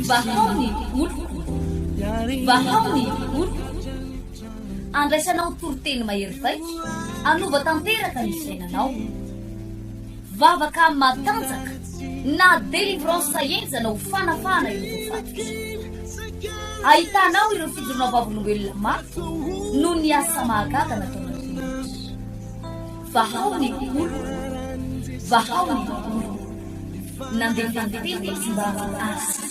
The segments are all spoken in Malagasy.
Vahaoni oloko. Vahaoni oloko. Andraisanao toriteny mahery vaika, anova tanteraka ny sainanao. Vavaka matanjaka na délivrance enzana ho fanafana ireo fatotra. Ahitanao ireo fijorona vavolombelona mafy no ny asa mahagaga nataona Andriamanitra. Vahaoni oloko. Vahaoni oloko. Nandefandefeny sy mba asa.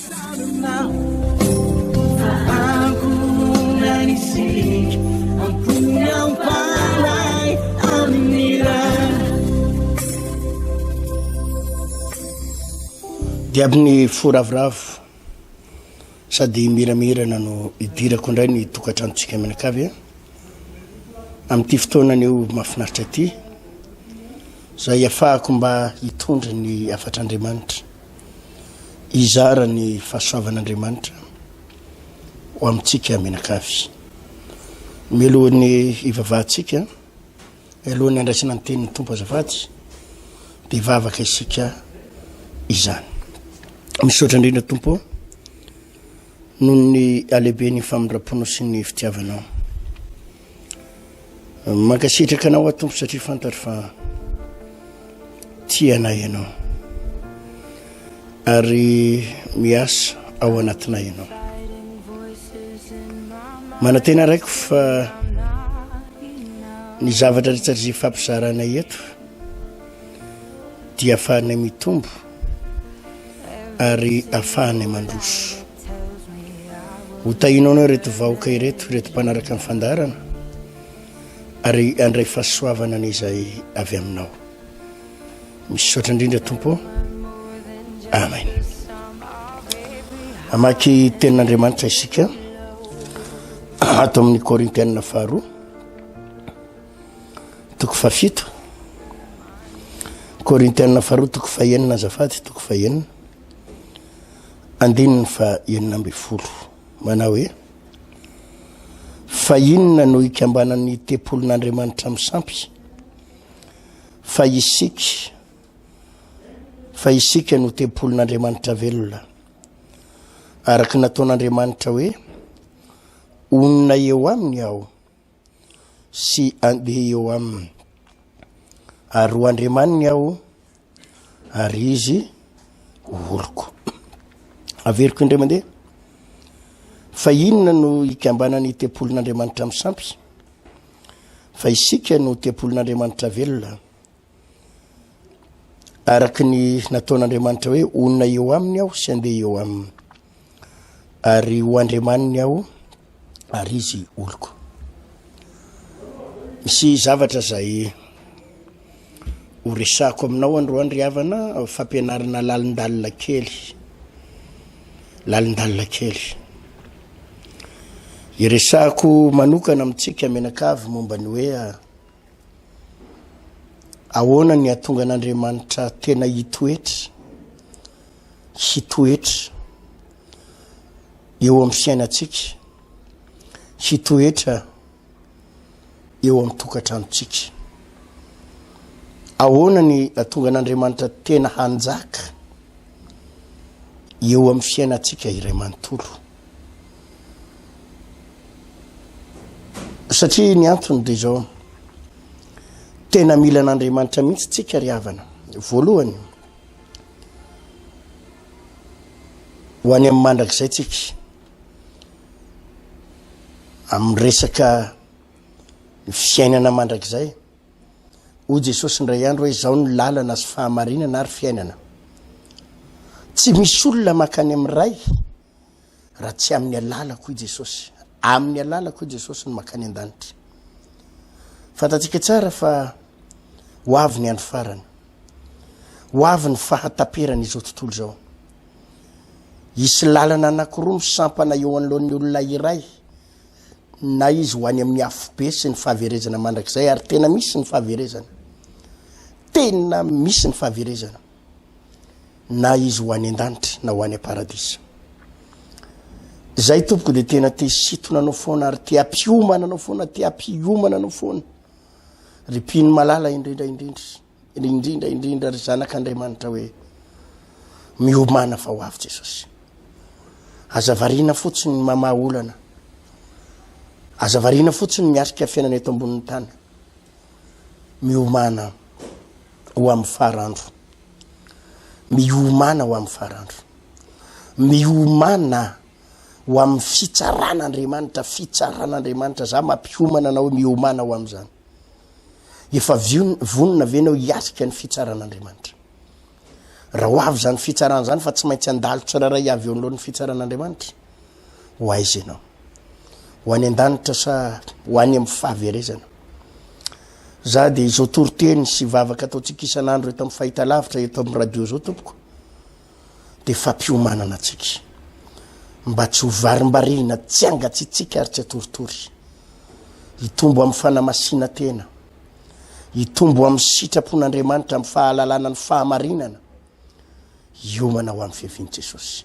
Diabiny foravoravo sady miramirana no idirako indray ny tokatranontsika menakavy amin'ity fotoanany io mahafinaritra ity zay afahako mba hitondra ny afatr'Andriamanitra izara ny fahasoavan'Andriamanitra ho amintsika menakavy mialohan'ny ivavahantsika alohan'ny andraisana ny tenin'ny tompo azafady dia vavaka isika izany. Misaotra indrindra tompo noho ny alehibe ny famindram-pona sy ny fitiavanao. Mankasitraka anao atompo satria fantatro fa tianay ianao ary miasa ao anatinay ianao. Manantena raiko fa ny zavatra rehetra izay fampizaranay eto dia ahafahanay mitombo ary ahafahanay mandroso. Hotahinao anao reto vahoaka ireto reto mpanaraka amin'ny fandarana ary andray fahasoavana n'izay avy aminao. Misaotra indrindra tompo. Amen. Amaky tenin'Andriamanitra isika ato amin'ny Korintena faharoa toko fahafito. Korintena faharoa toko fahaenina azafady toko fahaenina andininy fahaenina amby folo. Manao hoe fa inona no ikambanan'ny tempolon'Andriamanitra misampy fa isika no tempolon'Andriamanitra velona araka nataon'Andriamanitra hoe onona eo aminy aho sy andeha eo aminy ary ho andriamaniny aho ary izy oloko. Averiko indray mandeha fa inona no ikambanan'ny tempolon'Andriamanitra misampy fa isika no tempolon'Andriamanitra velona araka ny nataon'Andriamanitra hoe onona eo aminy aho sy andeha eo aminy ary ho andriamaniny aho ary izy oloko. Misy zavatra zay ho resako aminao androany ry havana fampianarana lalindalina kely. Iresako manokana amintsika menakavy momba ny hoe ahoana ny atonga an'Andriamanitra tena hitoetra eo amin'ny fiainantsika, hitoetra eo amin'ny tokantranontsika. Ahoana ny atonga an'Andriamanitra tena hanjaka eo amin'ny fiainantsika iray manontolo. Satria ny antony dia zao, tena mila an'Andriamanitra mihitsy tsika ry havana. Voalohany ho any amin'ny mandrakizay tsika amin'ny resaka fiainana mandrakizay. O Jesosy ndray andro hoe izao ny lalana sy fahamarinana ary fiainana. Tsy misy olona makany amin'ny ray raha tsy amin'ny alalako i Jesosy. Amin'ny alalako i Jesosy no makany an-danitra. Fantatsika tsara fa ho avy ny andro farany, ho avy ny fahataperana izao tontolo izao. Isy lalana anankiroa misampana eo anoloan'ny olona iray, na izy ho any amin'ny afobe sy ny fahaverezana mandrakizay, ary tena misy ny fahaverezana. Tena misy ny fahaverezana. Na izy ho any an-danitra na ho any paradisa. Zay tompoko dia tena te hisitona anao foana ary te hampiomana anao foana, te hampiomana anao foana. Ripiny malala indrindra ry zanak'Andriamanitra hoe miomana fa ho avy Jesosy. Azavarina fotsiny ny mamaha olana, azavarina fotsiny miatrika fiainana eto ambonin'ny tany, miomana ho amin'ny farandro, miomana ho amin'ny farandro, miomana ho amin'ny fitsaran'Andriamanitra, fitsaran'Andriamanitra. Za mampiomana anao miomana ho amin'izany. Efa vonona venao hiatrika ny fitsaran'Andriamanitra. Raha ho avy zany fitsarana zany fa tsy maintsy andalo tsiraray avy eo anoloan'ny fitsaran'Andriamanitra. Ho aiza ianao? Ho any an-danitra sa ho any amin'ny fahaverezana? Za dia izao toriteny sy vavaka ataontsika isan'andro eto amin'ny fahitalavitra eto amin'ny radio zao tompoko, dia fampiomanana antsika mba tsy ho varimbarina, tsy angatsitsika ary tsy atoritory, hitombo amin'ny fanamasina tena, hitombo amin'ny sitrapon'Andriamanitra, amin'ny fahalalana ny fahamarinana. Hiomana ho amin'ny fiavian'i Jesosy,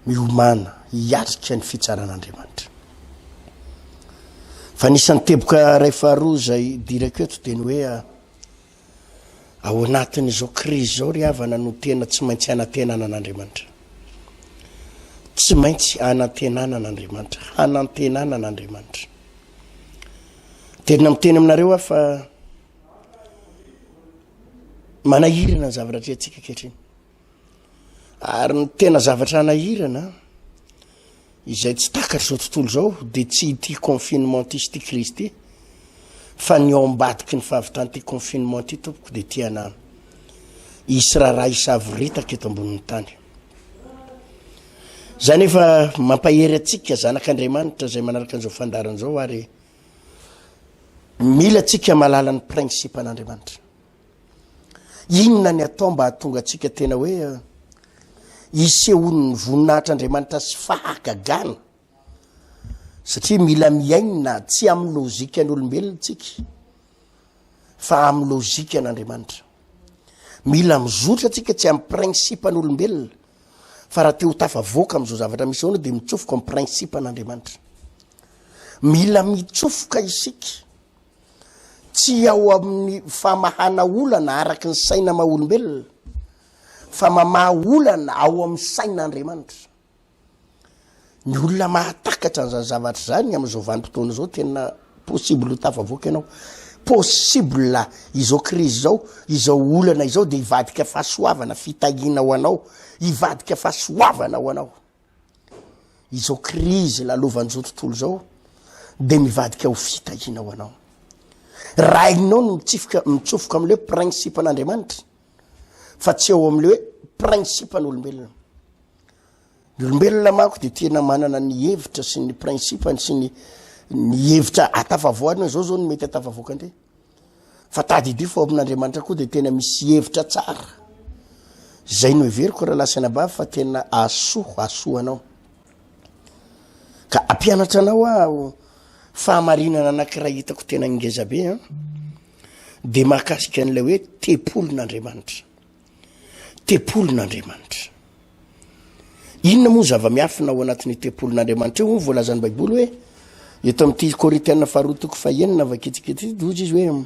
miomana hiatrika ny fitsaran'Andriamanitra. Fa nisan'ny teboka ray faharoa izay dirako eto dia ny hoe ao anatin'izao krizy zao ry havana no tena tsy maintsy anantenana an'Andriamanitra, tsy maintsy anantenana an'Andriamanitra, hanantenana an'Andriamanitra. Tena miteny aminareo fa manahirana ny zavatra tsy antsika ankehitriny, ary ny tena zavatra anahirana izay tsy takatra zao tontolo zao dia tsy ity confinement ty sy ty krizy ty, fa ny ao ambadiky ny fahavitany ty confinement ty tompoko dia tiana isy raha isavoritaka eto ambonin'ny tany. Zany efa mampahery atsika zanak'Andriamanitra izay manaraka an'izao fandarana zao, ary mila atsika malala ny principe an'Andriamanitra. Inona ny atao mba hahatonga atsika tena hoe isehony ny voninahitr'Andriamanitra sy fahagagana, satria mila miaina tsy amin'ny lôzika ny olombelona tsika fa amin'ny lôzika n'Andriamanitra. Mila mizotra atsika tsy amin'ny principe n'olombelona, fa raha teo tafavoaka amin'izao zavatra misy ao dia mitsofoka amin'ny principe n'Andriamanitra. Mila mitsofoka isika tsy ao amin'ny famahana olana araka ny saina maha olombelona, fa mamaha olana ao amin'ny sain'Andriamanitra. Ny olona mahatakatra an'izany zavatra zany amin'izao vanim-potoana zao tena possible ho tafavoaka ianao, possible izao krizy zao, izao olana izao dia hivadika fahasoavana, fitahiana ho anao, hivadika fahasoavana ho anao. Izao krizy lalovan'izao tontolo zao dia mivadika ho fitahiana ho anao. Raha inao no mitsofoka amin'ilay principe n'Andriamanitra, fa tsy eo amin'ilay hoe principe n'olombelona. Ny olombelona manko dia tena manana ny hevitra sy ny principe sy ny hevitra atafavoana. Zao no mety atafavoaka andre, fa tadidio fa amin'Andriamanitra koa dia tena misy hevitra tsara. Zay no heveriko raha lasana bavy fa tena asoanao ka ampianatra anao fahamarinana anankiray hitako tena ngeza be dia mahakasika an'ilay hoe tempolon'Andriamanitra. Tempolon'Andriamanitra inona moa zava-miafina ao anatin'ny tempolon'Andriamanitra io? Voalazan'ny baiboly hoe eto amin'ity Toritenina faharoa toko fahaenina vaketsikety dozy izy hoe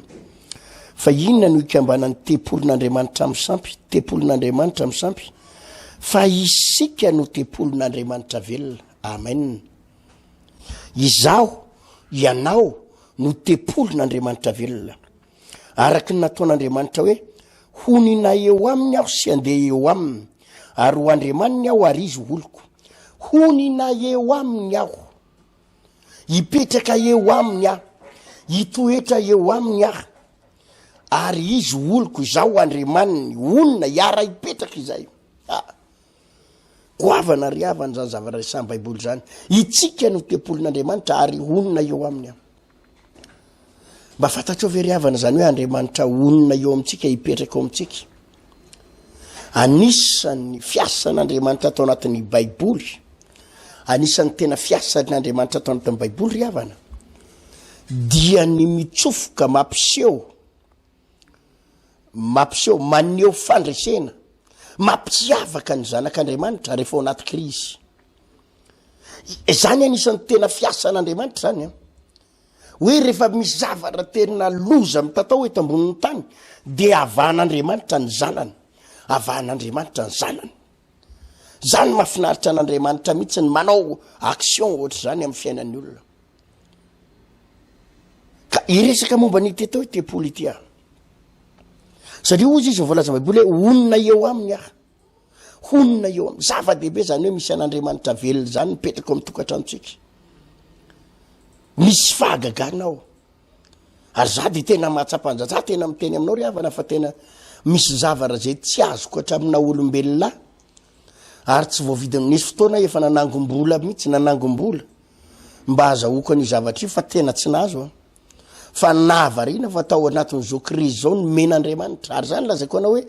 fa inona no ikambanan'ny tempolon'Andriamanitra amin'ny sampy, tempolon'Andriamanitra amin'ny sampy, fa isika no tempolon'Andriamanitra velona. Amen. Izaho ianao no tempolon'Andriamanitra velona, araka ny nataon'Andriamanitra hoe honina eo aminy aho sy andeha eo aminy, ary ho andriamaniny aho ary izy oloko. Honina eo aminy aho, hipetraka eo aminy aho, hitoetra eo aminy aho, ary izy oloko. Izaho andriamaniny, onina hiara hipetraka izay. Goavana ry havana zany zavatra resan'ny baiboly zany. Itsika no tempolon'Andriamanitra ary onina eo aminy aho. Mba fantatrao ve ry havana zany hoe Andriamanitra onina eo amintsika, hipetraka eo amintsika? Anisan'ny fiasan'Andriamanitra atao anatin'ny baiboly, anisan'ny tena fiasan'Andriamanitra atao anatin'ny baiboly ry havana, dia ny mitsofoka mampiseho, maneho fandresena, mampiavaka ny zanak'Andriamanitra rehefa ao anaty krizy. Zany anisan'ny tena fiasan'Andriamanitra zany hoe rehefa misy zavatra tena loza mitatao eto ambonin'ny tany dia avan'Andriamanitra ny zanany, avahan'Andriamanitra ny zanany. Zany mahafinaritra an'Andriamanitra mihitsy ny manao action ohatra zany amin'ny fiainan'ny olona. Ka iresaka momba ny teto hoe tempoly ity ah. Satria ozy izy voalaza Baiboly hoe onona eo aminy ah. Honona eo aminy. Zava-dehibe zany hoe misy an'Andriamanitra velona zany mipetraka amin'ny tokantranontsika. Misy fahagagana ao. Ary za de tena mahatsapanja, za tena miteny aminao ry havana fa tena misy zavara zay tsy azoko hatramina olombelona. Ary tsy voavidiny nisy fotoana efa nanangom-bola mihitsy nanangom-bola mba azahoako ny zavatra io fa tena tsy nazo. Fa nahavariana fa tao anatin'izao krizy zao ny men'Andriamanitra. Ary zany lazaiko anao hoe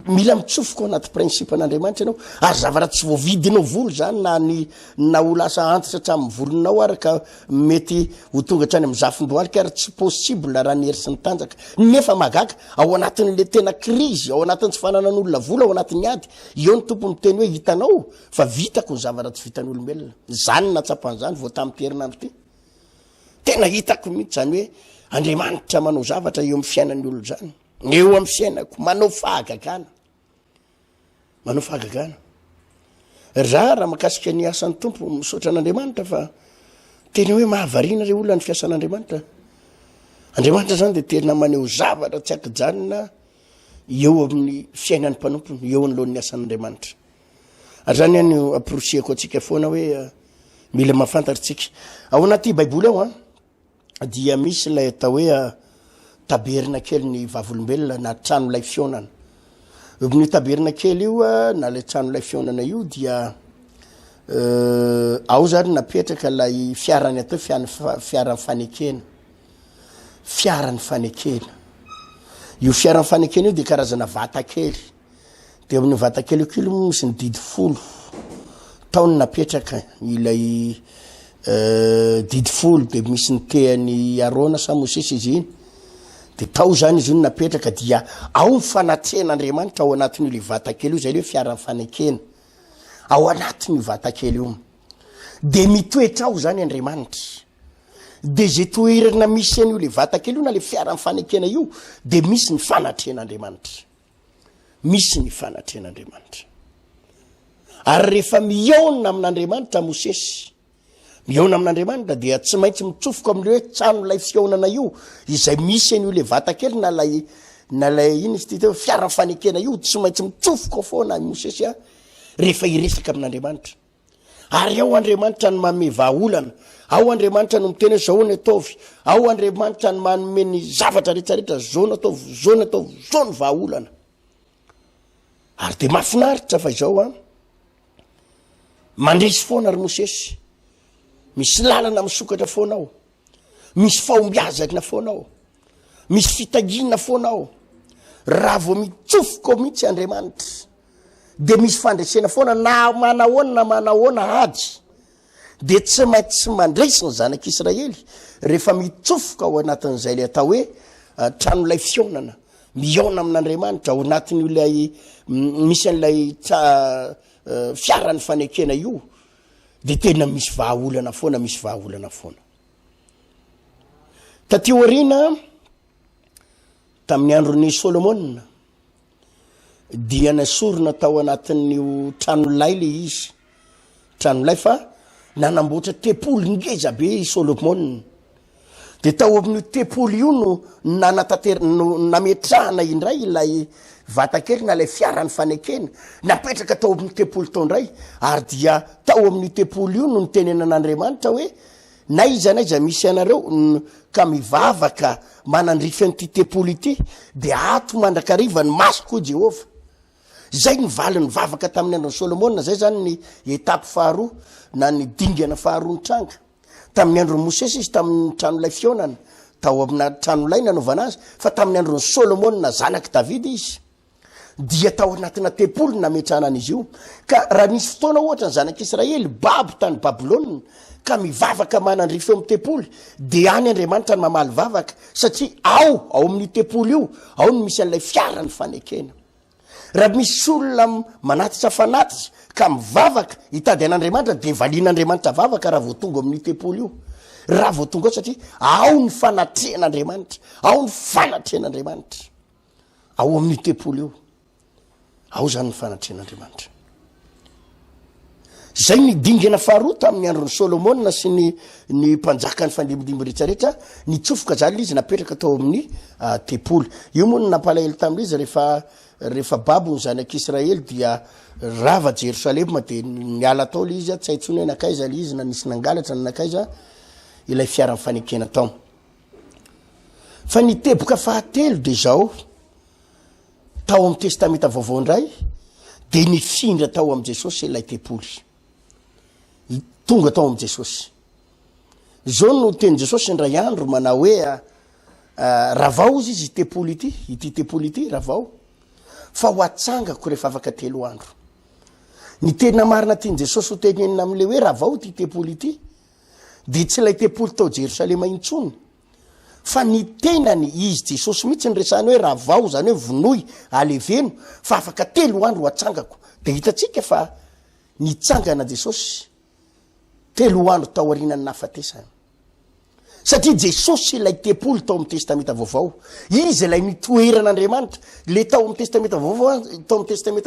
mila mitsofoka anaty principe an'Andriamanitra ianao. Ary zavatra tsy voavidinao vola zany na ho lasa antitra hatramin'ny volonao araka mety ho tonga hatrany amin'ny zafin-dohalika ary tsy possible raha ny hery sy ny tanjaka. Nefa magaka ao anatin'le tena krizy, ao anatin'ny tsy fananan'olona vola, ao anatin'ny ady, eo ny tompony teny hoe hitanao fa vitako ny zavatra tsy vitan'olombelona. Zany natsapan'izany vao tamin'ny herinandro ty. Tena hitako mihitsy zany hoe Andriamanitra manao zavatra eo amin'ny fiainan'ny olona zany. Eo amin'ny fiainako manao fahagagana. Manao fahagagana. Raha makasika ny asan'ny tompo misaotra an'Andriamanitra fa tena hoe mahavariana re olona ny fiasan'Andriamanitra. Andriamanitra zany de tena maneho zavatra tsy akijanona eo amin'ny fiainan'ny mpanompony, eo anoloan'ny asan'Andriamanitra. Ary zany any aprosiako atsika foana hoe mila mahafantatritsika. Ao anaty Baiboly ao dia misy ilay atao hoe taberna kely ny vavolombelona na tranolay fionana. Io taberna kely io na ilay tranolay fionana io dia ao zany napetraka ilay fiarany atao fiaran'ny fanekena. Fiaran'ny fanekena. Io fiaran'ny fanekena io dia karazana vata kely. Dia amin'ny vata kely kely misy ny didy 10 taony napetraka ilay didy 10 dia misy ny tehany Arona sa Mosesy izy iny. Dia tao zany izy iny napetraka dia ao ny fanatrehan'Andriamanitra ao anatin'io vata kely io zay hoe fiaran'ny fanekena. Ao anatin'io vata kely io. Dia mitoetra ao zany Andriamanitra. Dia zay toerana misy an'io le vata kely io na le fiaran'ny fanekena io dia misy ny fanatrehan'Andriamanitra. Misy ny fanatrehan'Andriamanitra. Ary rehefa mihaona amin'Andriamanitra Mosesy, mihaona amin'Andriamanitra dia tsy maintsy mitsofoka amin'le hoe tranolay fihaonana io izay misy an'io le vata kely na lay iny izy ty fiaran'ny fanekena io tsy maintsy mitsofoka foana Mosesy rehefa iresaka amin'Andriamanitra. Ary ao Andriamanitra ny manome vahaolana, ao Andriamanitra no miteny zao ny ataovy, ao Andriamanitra ny manome ny zavatra rehetrarehetra zao ny ataovy, zao ny ataovy, zao ny vahaolana. Ary dia mahafinaritra fa izao mandresy foana ary Mosesy. Misy lalana misokatra foana ao. Misy fahombiazana foana ao. Misy fitaginana foana ao. Raha vao mitsofoka ao mihitsy Andriamanitra dia misy fandresena foana na manahoana ady. Dia tsy maintsy mandresy ny zanak'Israely rehefa mitsofoka ao anatin'izay le atao hoe tranolay fionana. Mihaona amin'Andriamanitra ao anatin'ilay misy an'ilay fiaran'ny fanekena io. Dia tena misy vahaolana foana, misy vahaolana foana. Taty aoriana tamin'ny andron'ny Solomona dia nasorona tao anatin'io tranolay le izy. Tranolay fa nanamboatra tempoly ngeza be i Solomona. Dia tao amin'io tempoly io no nametrahana indray ilay vatakely na ilay fiaran'ny fanekena napetraka tao amin'ny tempoly tao indray. Ary dia tao amin'ny tempoly io no nitenenan'Andriamanitra hoe na iza misy anareo ka mivavaka manandrify an'ity tempoly ity dia ato mandrakariva ny masoko Jehovah. Zay ny valy ny vavaka tamin'ny andron'ny Solomona. Zay zany ny etape faharoa na ny dingana faharoa ny tranga. Tamin'ny andron'ny Mosesy izy tamin'ny tranolay fionana, tao amina tranolay nanaovana azy, fa tamin'ny andron'ny Solomona zanaky Davida izy dia tao anatina tempoly nametrahana an'izy io. Ka raha nisy fotoana ohatra ny zanak'Israely babo tany Babilôna ka mivavaka manandrify eo amin'ny tempoly dia any Andriamanitra ny mamaly vavaka satria ao amin'ny tempoly io ao no misy an'ilay fiaran'ny fanekena. Raha misy olona manatitra fanatitra ka mivavaka hitady an'Andriamanitra dia valian'Andriamanitra vavaka raha vao tonga amin'ny tempoly io. Raha vao tonga ao satria ao ny fanatrehan'Andriamanitra, ao ny fanatrehan'Andriamanitra ao amin'ny tempoly io. ao zany ny fanatrehan'Andriamanitra. Zay ny dingana faharoa tamin'ny andron'ny Solomona sy ny mpanjaka ny fandimondimbo rehetrarehetra nitsofoka zany izy napetraka tao amin'ny tempolo. Io moa nampalahelo tamin'izy rehefa babo ny zanak'Israely dia rava Jerosalema de niala tao le izy tsy haitsony hoe nakaiza le izy na nisy nangalatra na nakaiza ilay fiara fanekena tao. Fa niteboka fahatelo de zao tao amin'ny testamenta vaovao indray de nifindra tao am' Jesosy ilay tempoly. Tonga tao am' Jesosy. Zao no teny Jesosy ndray andro manao hoe ravao izy tempoly ity tempoly ity ravao fa ho atsangako rehefa afaka 3 andro. Ny tena marina tiany Jesosy ho tenenina am'le hoe ravao ity tempoly ity de tsy lay tempoly tao Jerosalema intsony fa ny tenany izy Jesosy mihitsy ny resany hoe ravao zany hoe vonoy aleveno fa afaka 3 andro ho atsangako. De hitatsika fa nitsangana Jesosy 3 andro tao arinany nafatesany. Satria Jesosy ilay tempoly tao amin'ny testamenta vaovao. Izy ilay nitoeran'Andriamanitra. Le tao amin'ny testamenta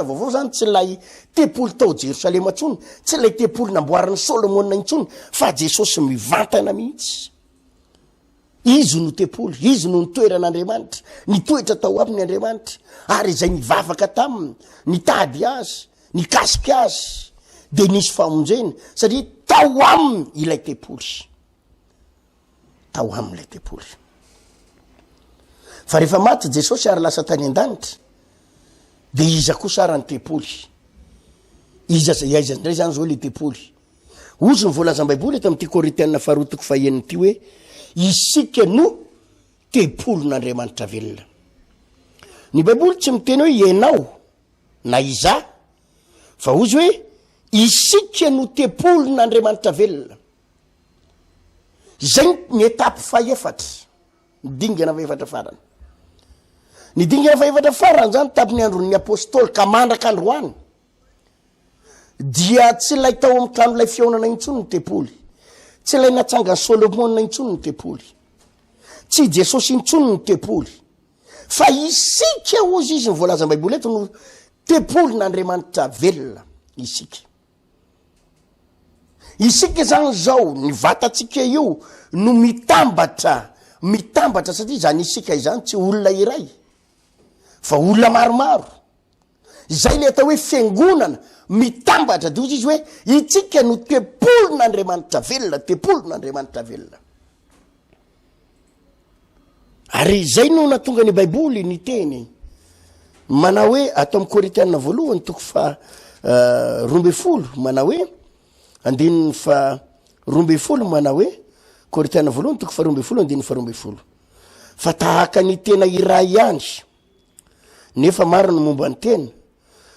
vaovao zany tsy ilay tempoly tao Jerosalema intsony, tsy ilay tempoly namboaran'ny Solomona intsony, fa Jesosy mivantana mihitsy. Izy no tempoly, izy no nitoeran'Andriamanitra, nitoetra tao aminy Andriamanitra, ary izay nivavaka taminy, nitady azy, nikasiky azy, de nisy famonjena, satria tao aminy ilay tempoly. Tao am'ilay tempoly. Fa rehefa maty Jesosy ary lasa tany an-danitra, de iza kosa ara ny tempoly. Iza ndray zany zao le tempoly. Ozy ny voalazam-baiboly eto amin'ity Korintena 4:1 ty hoe isika no tempolin'Andriamanitra velona. Ny baiboly tsy miteny hoe ianao na iza, fa ozy hoe isika no tempolin'Andriamanitra velona. Zay ny etape faefatra, ny dingana faefatra farany. Ny dingana faefatra farany zany tamin'ny andron'ny apôstôly ka mandraka androany. Dia tsy lay tao amin'ny trano lay fiaonana intsony ny tempoly. Tsy lay natsanga Solomona intsony ny tempoly. Tsy Jesosy intsony ny tempoly. Fa isika ozy izy ny voalazam-baiboly eto no tempolin'Andriamanitra velona isika. Isika zany zao ny vatatsika io no mitambatra satria zany isika izany tsy olona iray fa olona maromaro. Zay le atao hoe fiangonana mitambatra de ozy izy hoe itsika no tempolin'Andriamanitra velona. Ary zay no natonga ny baiboly ny teny manao hoe atao amin'ny Korintena 1:12 manao hoe andininy fa 12 manao hoe Korintena 1:12 fa tahaka ny tena iray ihany nefa maro ny momba ny tena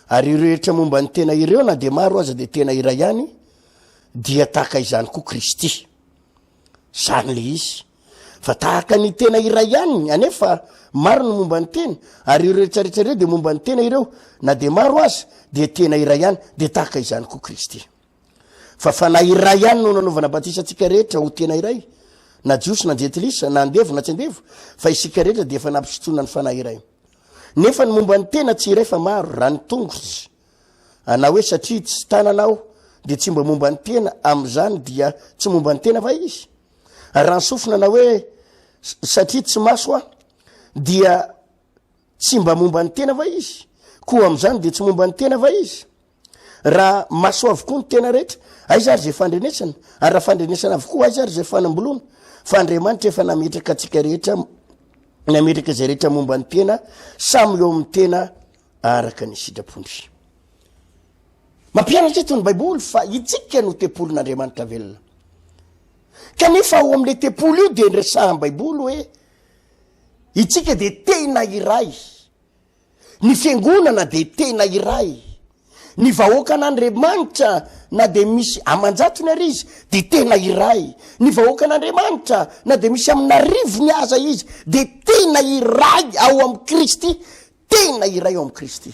ary ireo rehetra momba ny tena ireo na de maro aza de tena iray ihany dia tahaka izany koa Kristy. Zany le izy fa tahaka ny tena iray ihany anefa maro ny momba ny tena ary ireo rehetrarehetra ireo de momba ny tena ireo na de maro aza de tena iray ihany de tahaka izany koa Kristy. Fa na iray ihany no nanaovana batisa atsika rehetra ho tena iray na jiosy na jetilisa na andevo na tsy andevo fa isika rehetra de efa nampisotrona ny fanahy iray. Nefa ny momba ny tena tsy iray fa maro raha ny tongotsy na hoe satria tsy tananao de tsy mba momba ny tena am'izany dia tsy momba ny tena fa izy. Raha ny sofina na hoe satria tsy maso dia tsy mba momba ny tena fa izy, koa am'izany de tsy momba ny tena fa izy. Raha maso avokoa ny tena rehetra aiza ary zay fandrenesana, ary raha fandrenesana avokoa aiza ary zay fanambolona, fa Andriamanitra efa nametraka atsika rehetra, nametraka zay rehetra momba ny tena samy eo amin'ny tena araka ny sitrapony. Mampianatra eto ny baiboly fa itsika no tempolin'Andriamanitra velona. Kanefa ao amin'le tempoly io de nresahan'ny baiboly hoe itsika de tena iray, ny fiangonana de tena iray, ny vahoaka an'Andriamanitra na de misy amanjatony ary izy de tena iray, ny vahoaka an'Andriamanitra na de misy amina rivony aza izy de tena iray ao amin'ny Kristy, tena iray ao amin'ny Kristy,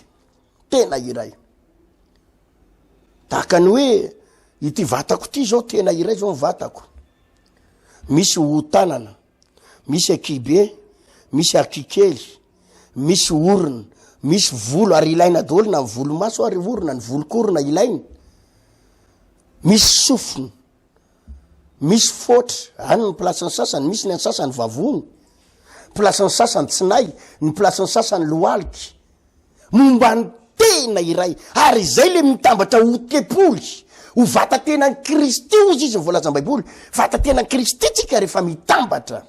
tena iray. Tahaka ny hoe ity vatako ity zao tena iray zao ny vatako. Misy hotanana, misy akibe, misy akikely, misy orona, misy volo ary ilaina daholo na volo maso ary vorona ny volokorona ilaina misy sofiny misy fotra any ny plasany sasany misy ny sasany vavony plasany sasany tsinay ny plasany sasany loaliky momba ny tena iray ary izay le mitambatra ho tepoly ho vatatenan'i Kristy ozy izy mivolaza ny baiboly vatatenan'i Kristy tsika rehefa mitambatra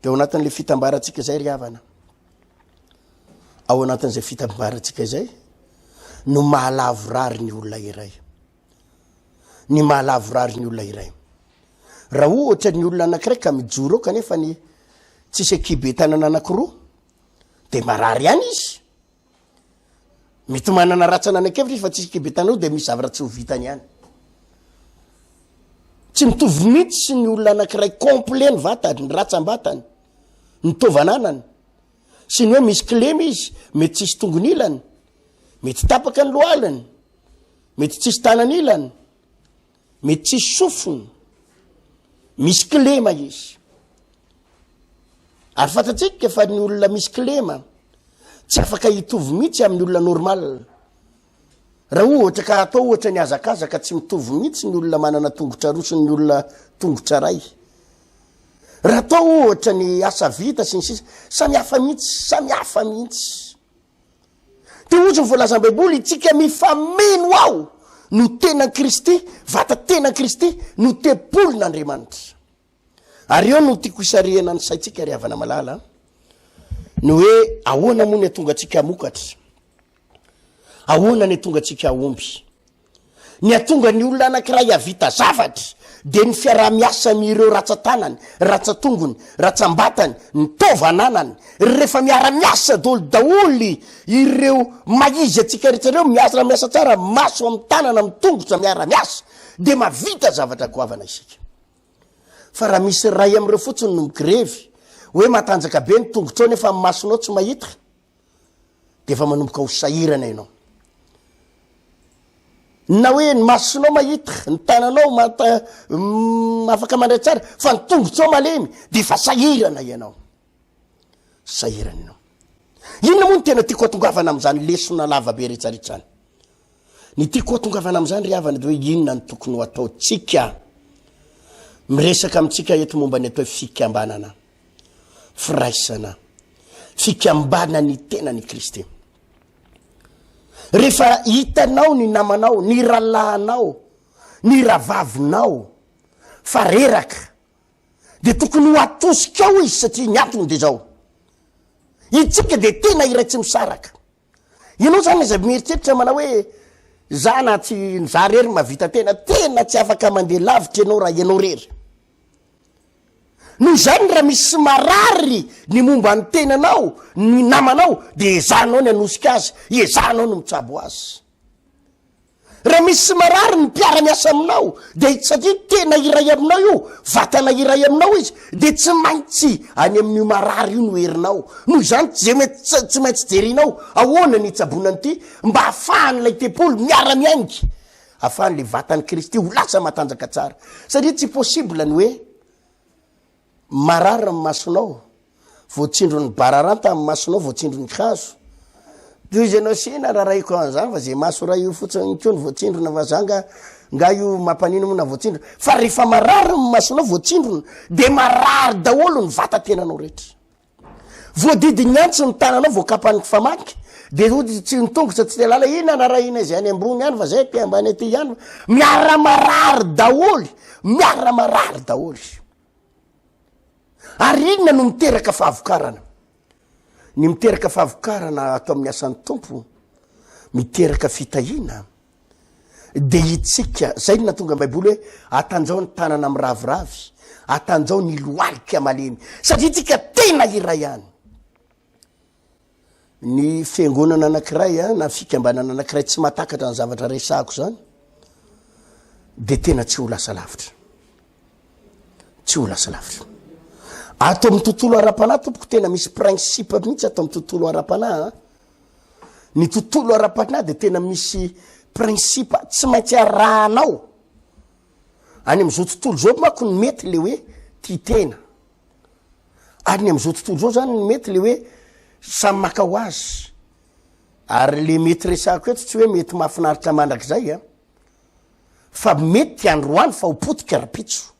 dia ao anatin'le fitambarantsika izay ry havana ao anatin'izay fitambarantsika izay no mahalavo rary ny olona iray ny mahalavo rary ny olona iray raha ohatra ny olona anankiray ka mijoro ao kanefa ny tsisy kibe tanana anankiroa dia marary ihany izy mety manana ratsana anakevitra izy fa tsisy kibe tanana dia misy zavatra tsy ho vitany ihany tsy mitovy mihitsy ny olona anankiray complet ny vatany ny ratsambatany ny tovananany sy ny hoe misy klema izy mety tsisy tongony ilany mety tapaka ny lohalany mety tsisy tanany ilany mety tsisy sofiny misy klema izy ary fantatsika fa ny olona misy klema tsy afaka hitovy mihitsy amin'ny olona normal raha ohatra ka atao ohatra ny azakazaka tsy mitovy mihitsy ny olona manana tongotra roa sy ny olona tongotra ray raha atao ohatra ny asa vita sy ny sisa samy hafa mihitsy dia ozy mivoalaza ny baiboly itsika mifameno ao no tena Kristy vata tena Kristy no tepolon'Andriamanitra ary eo no tiako hisarihana ny saitsika ry havana malala ny hoe ahoana moa ny atonga antsika mokatra ahoana ny atonga antsika omby ny atonga ny olona anankiray avita zavatra dia ny fiarah-miasa amin'ireo ratsan-tanany ratsan-tongony ratsambatany ny tovananany rehefa miara-miasa daholy ireo maizy atsika rehetrareo miasa tsara maso amin'ny tanana amin'ny tongotra miara-miasa dia mavita zavatra goavana isika fa raha misy ray amin'ireo fotsiny no migrevy hoe matanjaka be ny tongotrao nefa amin'ny masonao tsy mahita dia efa manomboka ho sahirana ianao na hoe ny masonao mahita ny tananao afaka mandray tsara fa ny tongotrao malemy dia efa sahirana ianao sahirana ianao inona moa ny tena tiako atongavana amin'izany lesona lavabe rehetrarehetrany ny tiako atongavana amin'izany ry havana dia hoe inona ny tokony ho ataotsika miresaka amintsika eto momba ny atao fikambanana firaisana fikambana ny tena ny Kristy rehefa hitanao ny namanao ny rahalahinao ny rahavavinao fa reraka dia tokony ho atosika ao izy satria ny antony dia zao itsika dia tena iray tsy misaraka ianao zany izay mieritreritra manao hoe za na tsy za rery mavita tena tsy afaka mandeha lavitra ianao raha ianao rery noho izany raha misy marary ny momba ny tenanao ny namanao dia ezanao ny anosika azy ezanao no mitsabo azy raha misy marary ny mpiara-miasa aminao dia satria tena iray aminao io vatana iray aminao izy dia tsy maintsy any amin'io marary io no herinao noho izany tsy maintsy jerinao ahoana ny itsabonany ity mba hahafahan'ilay tepolo miara-miaingy hahafahan'le vatan'i Kristy ho lasa matanjaka tsara satria tsy possible ny hoe marary ny masonao voatsindro ny bararanta amin'ny masonao voatsindro ny hazo toy izy anao sina raha raiko an'izany fa zay maso raha io fotsiny ko ny voatsindrona fa zanga nga io mampanino moa na voatsindro fa rehefa marary ny masonao voatsindrona dia marary daholo ny vata tenanao rehetra voadidiny antso ny tananao voakapany famaky dia tsy nitongotra tsy telala ina na raha ina izy any ambony ihany fa zay ty ambany aty ihany miara-marary daholy miara-marary daholy ary inona no miteraka fahavokarana ny miteraka fahavokarana atao amin'ny asan'ny tompo miteraka fitahina dia itsika zay no natonga baiboly hoe atanjao ny tanana amin'ny raviravy atanjao ny loalika malemy satria itsika tena iray ihany ny fiangonana anankiray na fikambanana anankiray tsy matakatra ny zavatra resahako zany dia tena tsy ho lasa lavitra tsy ho lasa lavitra ato amin'ny tontolo ara-panahy tompoko tena misy principe mihitsy ato amin'ny tontolo ara-panahy ny tontolo ara-panahy dia tena misy principe tsy maintsy arahanao any amin'izao tontolo zao manko ny mety le hoe tia tena ary ny amin'izao tontolo zao zany ny mety le hoe samy maka ho azy ary le mety resako eto tsy hoe mety mahafinaritra mandrakizay a fa mety androany fa hopotika rapitso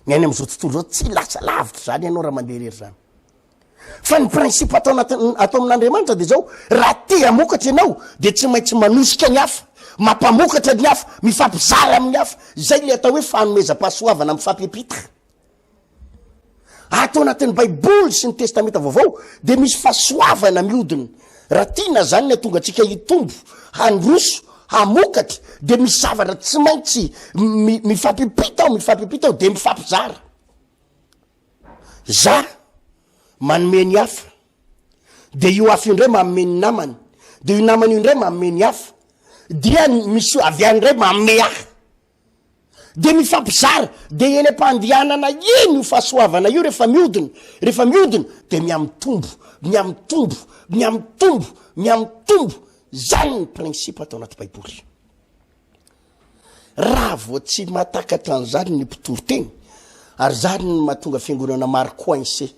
ny any am'izao tontolo zao tsy lasa lavitra zany ianao raha mandeha rery zany fa ny principe atao amin'Andriamanitra de zao raha te hamokatra ianao de tsy maintsy manosika ny hafa mampamokatra ny hafa mifampizara amin'ny hafa zay le atao hoe fanomezam-pahasoavana mifampipita atao anatin'ny baiboly sy ny testamenta vaovao de misy fahasoavana miodina raha tiana zany ny tonga atsika hitombo handroso hamokatra de misy zavatra tsy maintsy mifampipita ao de mifampizara za manome ny hafa de io hafa io indray manome ny namany de io namany io indray manome ny hafa dia misy avy any indray manome hafa de mifampizara de eny ampandianana iny io fahasoavana io rehefa miodina de miamitombo zany ny principe atao anaty baiboly raha vo tsy matakatra an'zany ny mpitoroteny ary zany ny mahatonga fiangonana maro coincé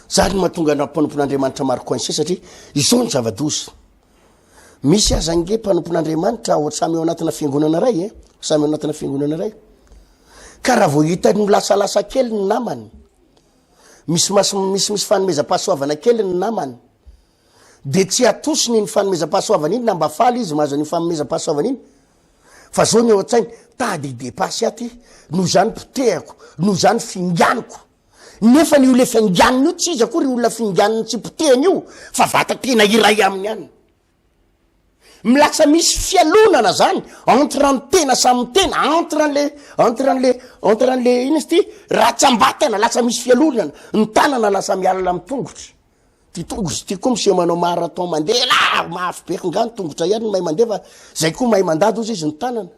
zany ny mahatonga mpanompon'Andriamanitra maro coincé satria izao ny zava-doza misy aza nge mpanompon'Andriamanitra samy eo anatina fiangonana ray samy eo anatina fiangonana ray ka raha vo hitany milasalasa kely ny namany misy fanomezam-pahasoavana kely ny namany de tsy atosiny ny fanomezam-pahasoavana iny na mba faly izy mahazo ny fanomezam-pahasoavana iny fa zao ny eo an-tsainy tady depasy aty noho zany potehako noho zany finganiko nefa ny ole finganiny io tsy izy akory olona finganiny tsy potehany io fa vata tena iray aminy any milasa misy fialonana zany entre ny tena samy tena entre an'le ino izy ty ratsambatana lasa misy fialonana ny tanana lasa mialana amin'ny tongotra ty tongotra ty koa miseho manao marathon mandeha la mafy be ngany tongotra ihany ny mahay mandeha fa zay koa mahay mandady ozy izy ny tanana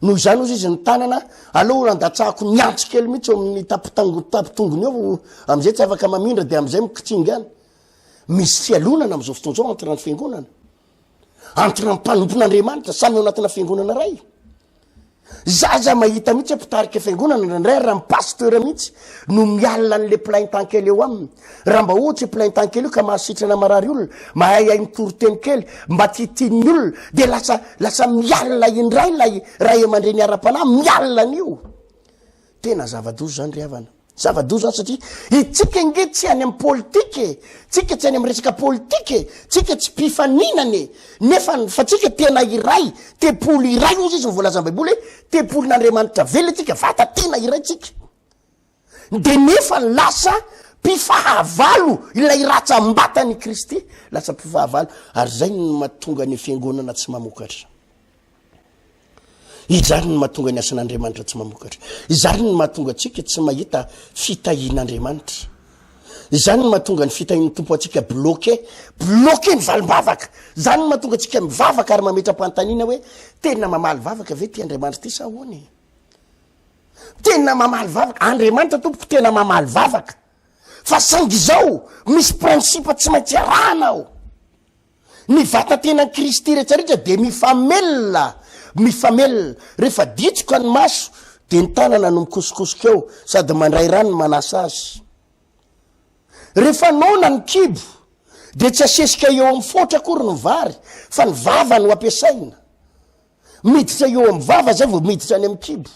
noho zany ozy izy ny tanana aloha andatsahako niantso kely mihitsy amin'ny tapitongony eo am'izay tsy afaka mamindra de am'izay mikitsinga any misy fialonana am'izao fotoana zao entre ny fiangonana entre ny mpanompon'Andriamanitra samy eo anatina fiangonana ray zaza mahita mihitsy mpitarika fiangonana ndraindray raha pasteur mihitsy no mialina an'le plaintan-kely eo aminy raha mba ohatsy plaintan-kely io ka mahasitrana marary olona mahay ay mitoroteny kely mba titin'ny olona de lasa mialina indray lay ray aman-dreny ara-panahy mialina an'io tena zava-doza zany ry havana zava-doza zany satria itsika nge tsy any amin'ny politike tsika tsy any amin'ny resaka politike tsika tsy mpifaninane nefa fa tsika tena iray tepolo iray ozy izy mivolazan'ny baiboly tepolon'Andriamanitra velona tsika vata tena iray tsika de nefa lasa mpifahavalo ilay ratsambatany Kristy lasa mpifahavalo ary zay ny mahatonga ny fiangonana tsy mamokatra izany ny mahatonga ny asan'Andriamanitra tsy mamokatra izany ny mahatonga atsika tsy mahita fitahian'Andriamanitra izany ny mahatonga ny fitahian'ny tompo atsika bloqué ny valimbavaka zany ny mahatonga atsika mivavaka ary mametra-panontaniana hoe tena mamaly vavaka ve ty Andriamanitra ty sa ahoany tena mamaly vavaka Andriamanitra tompoko tena mamaly vavaka fa sangy zao misy principe tsy maintsy arahana ao ny vata tena Kristy rehetrarehetra de mifamelona rehefa ditsoka ny maso de ny tanana no mikosokosika eo sady mandray rano manasa azy rehefa nona ny kibo de tsy asesika eo amin'ny fotra akory ny vary fa ny vava no ampiasaina miditra eo amin'ny vava zay vo miditra any amin'ny kibo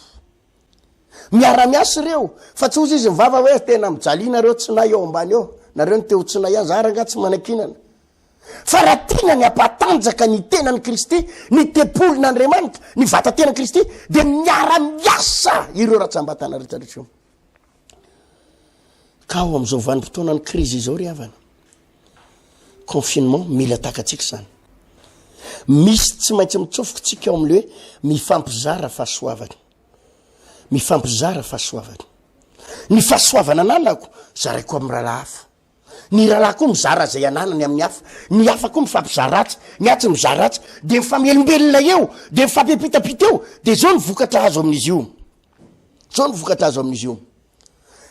miara-miasy reo fa tsy ozy izy mivava hoe tena mijaliana reo tsinay eo ambany eo nareo ny teo tsinay any zaranga tsy manakinana fa raha tena ny ampatanjaka ny tenany Kristy ny tepolon'Andriamanitra ny vata tenany Kristy de miara-miasa ireo ratsambatana rehetrarehetra io ka ao am'izao vanim-potoana ny krizy izao ry havana confinement mila takatsika zany misy tsy maintsy mitsofoka tsika ao am'le hoe mifampizara fahasoavany ny fahasoavana ananako zaraiko amin'ny rahalahy hafa ny rahalahy koa mizara zay ananany amin'ny hafa ny hafa koa mifampizaratsy ny atsy mizaratsy de mifamelombelona eo de mifampipitapita eo de zao ny vokatra azo amin'izy io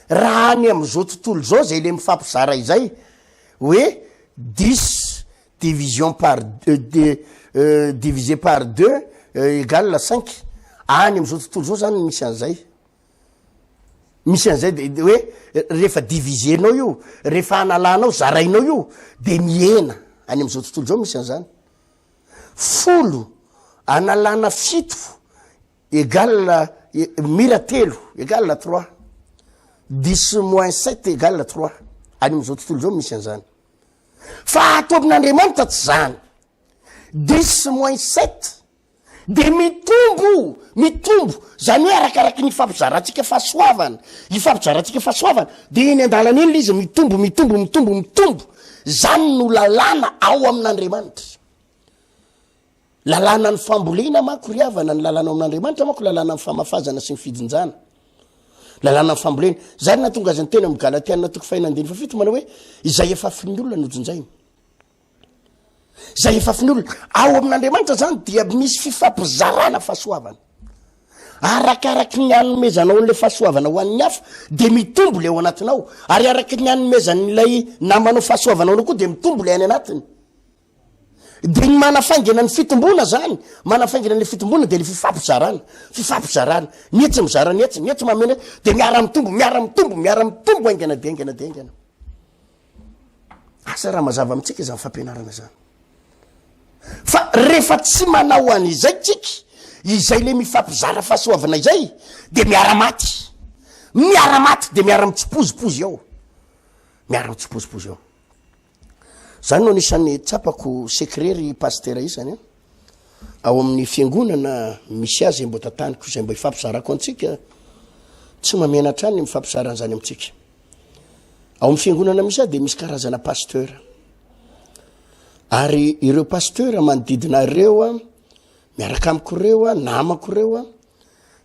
raha ny am'izao tontolo zao zay le mifampizara izay hoe 10 division par divisé par 2 égale 5 any am'izao tontolo zao zany misy an'izay de hoe rehefa divisenao io rehefa analanao zarainao io de miena any am'izao tontolo zao misy an'zany folo analana fito égale mira telo égale 3 10 moins 7 égale 3 any am'izao tontolo zao misy an'zany fa atobin'Andriamanitra tsy zany 10 moins 7 de mitombo zany hoe arakaraky ny fampizarantsika fahasoavana ifampizarantsika fahasoavana de eny andalana eny izy mitombo zany no lalàna ao amin'Andriamanitra lalàna ny fambolena mako riavana ny lalàna ao amin'Andriamanitra mako lalàna ny famafazana sy ny fidinjana lalàna ny fambolena zany natonga azy ny tena amin'ny Galatiana toko 5:7 manao hoe izay efa fin'olona nojinjainy zay efa fin'olona ao amin'Andriamanitra zany dia misy fifampizarana fahasoavana arakaraky ny hanomezanao n'le fahasoavana ho an'ny hafa de mitombo le ao anatinao ary araky ny hanomezan'ilay namanao fahasoavana ao koa de mitombo le any anatiny de ny manafaingana ny fitombona zany manafaingana le fitombona de le fifampizarana nietsy mizara nietsy mamena de miara mitombo aingana asa raha mazava amitsika zany fampianarana zany fa rehefa tsy manao an'izay tsika izay le mifampizara fahasoavana izay de miara maty de miara mitsipozipozy ao zany no anisan'ny tsapako secret pasteur isany ao amin'ny fiangonana misy azy mbo tataniko izay mbo ifampizarako antsika tsy mamenatra any mifampizarana zany amitsika ao amin'ny fiangonana misy de misy karazana pasteur ary ireo pasteur manodidina ireo miaraka amiko ireo namako ireo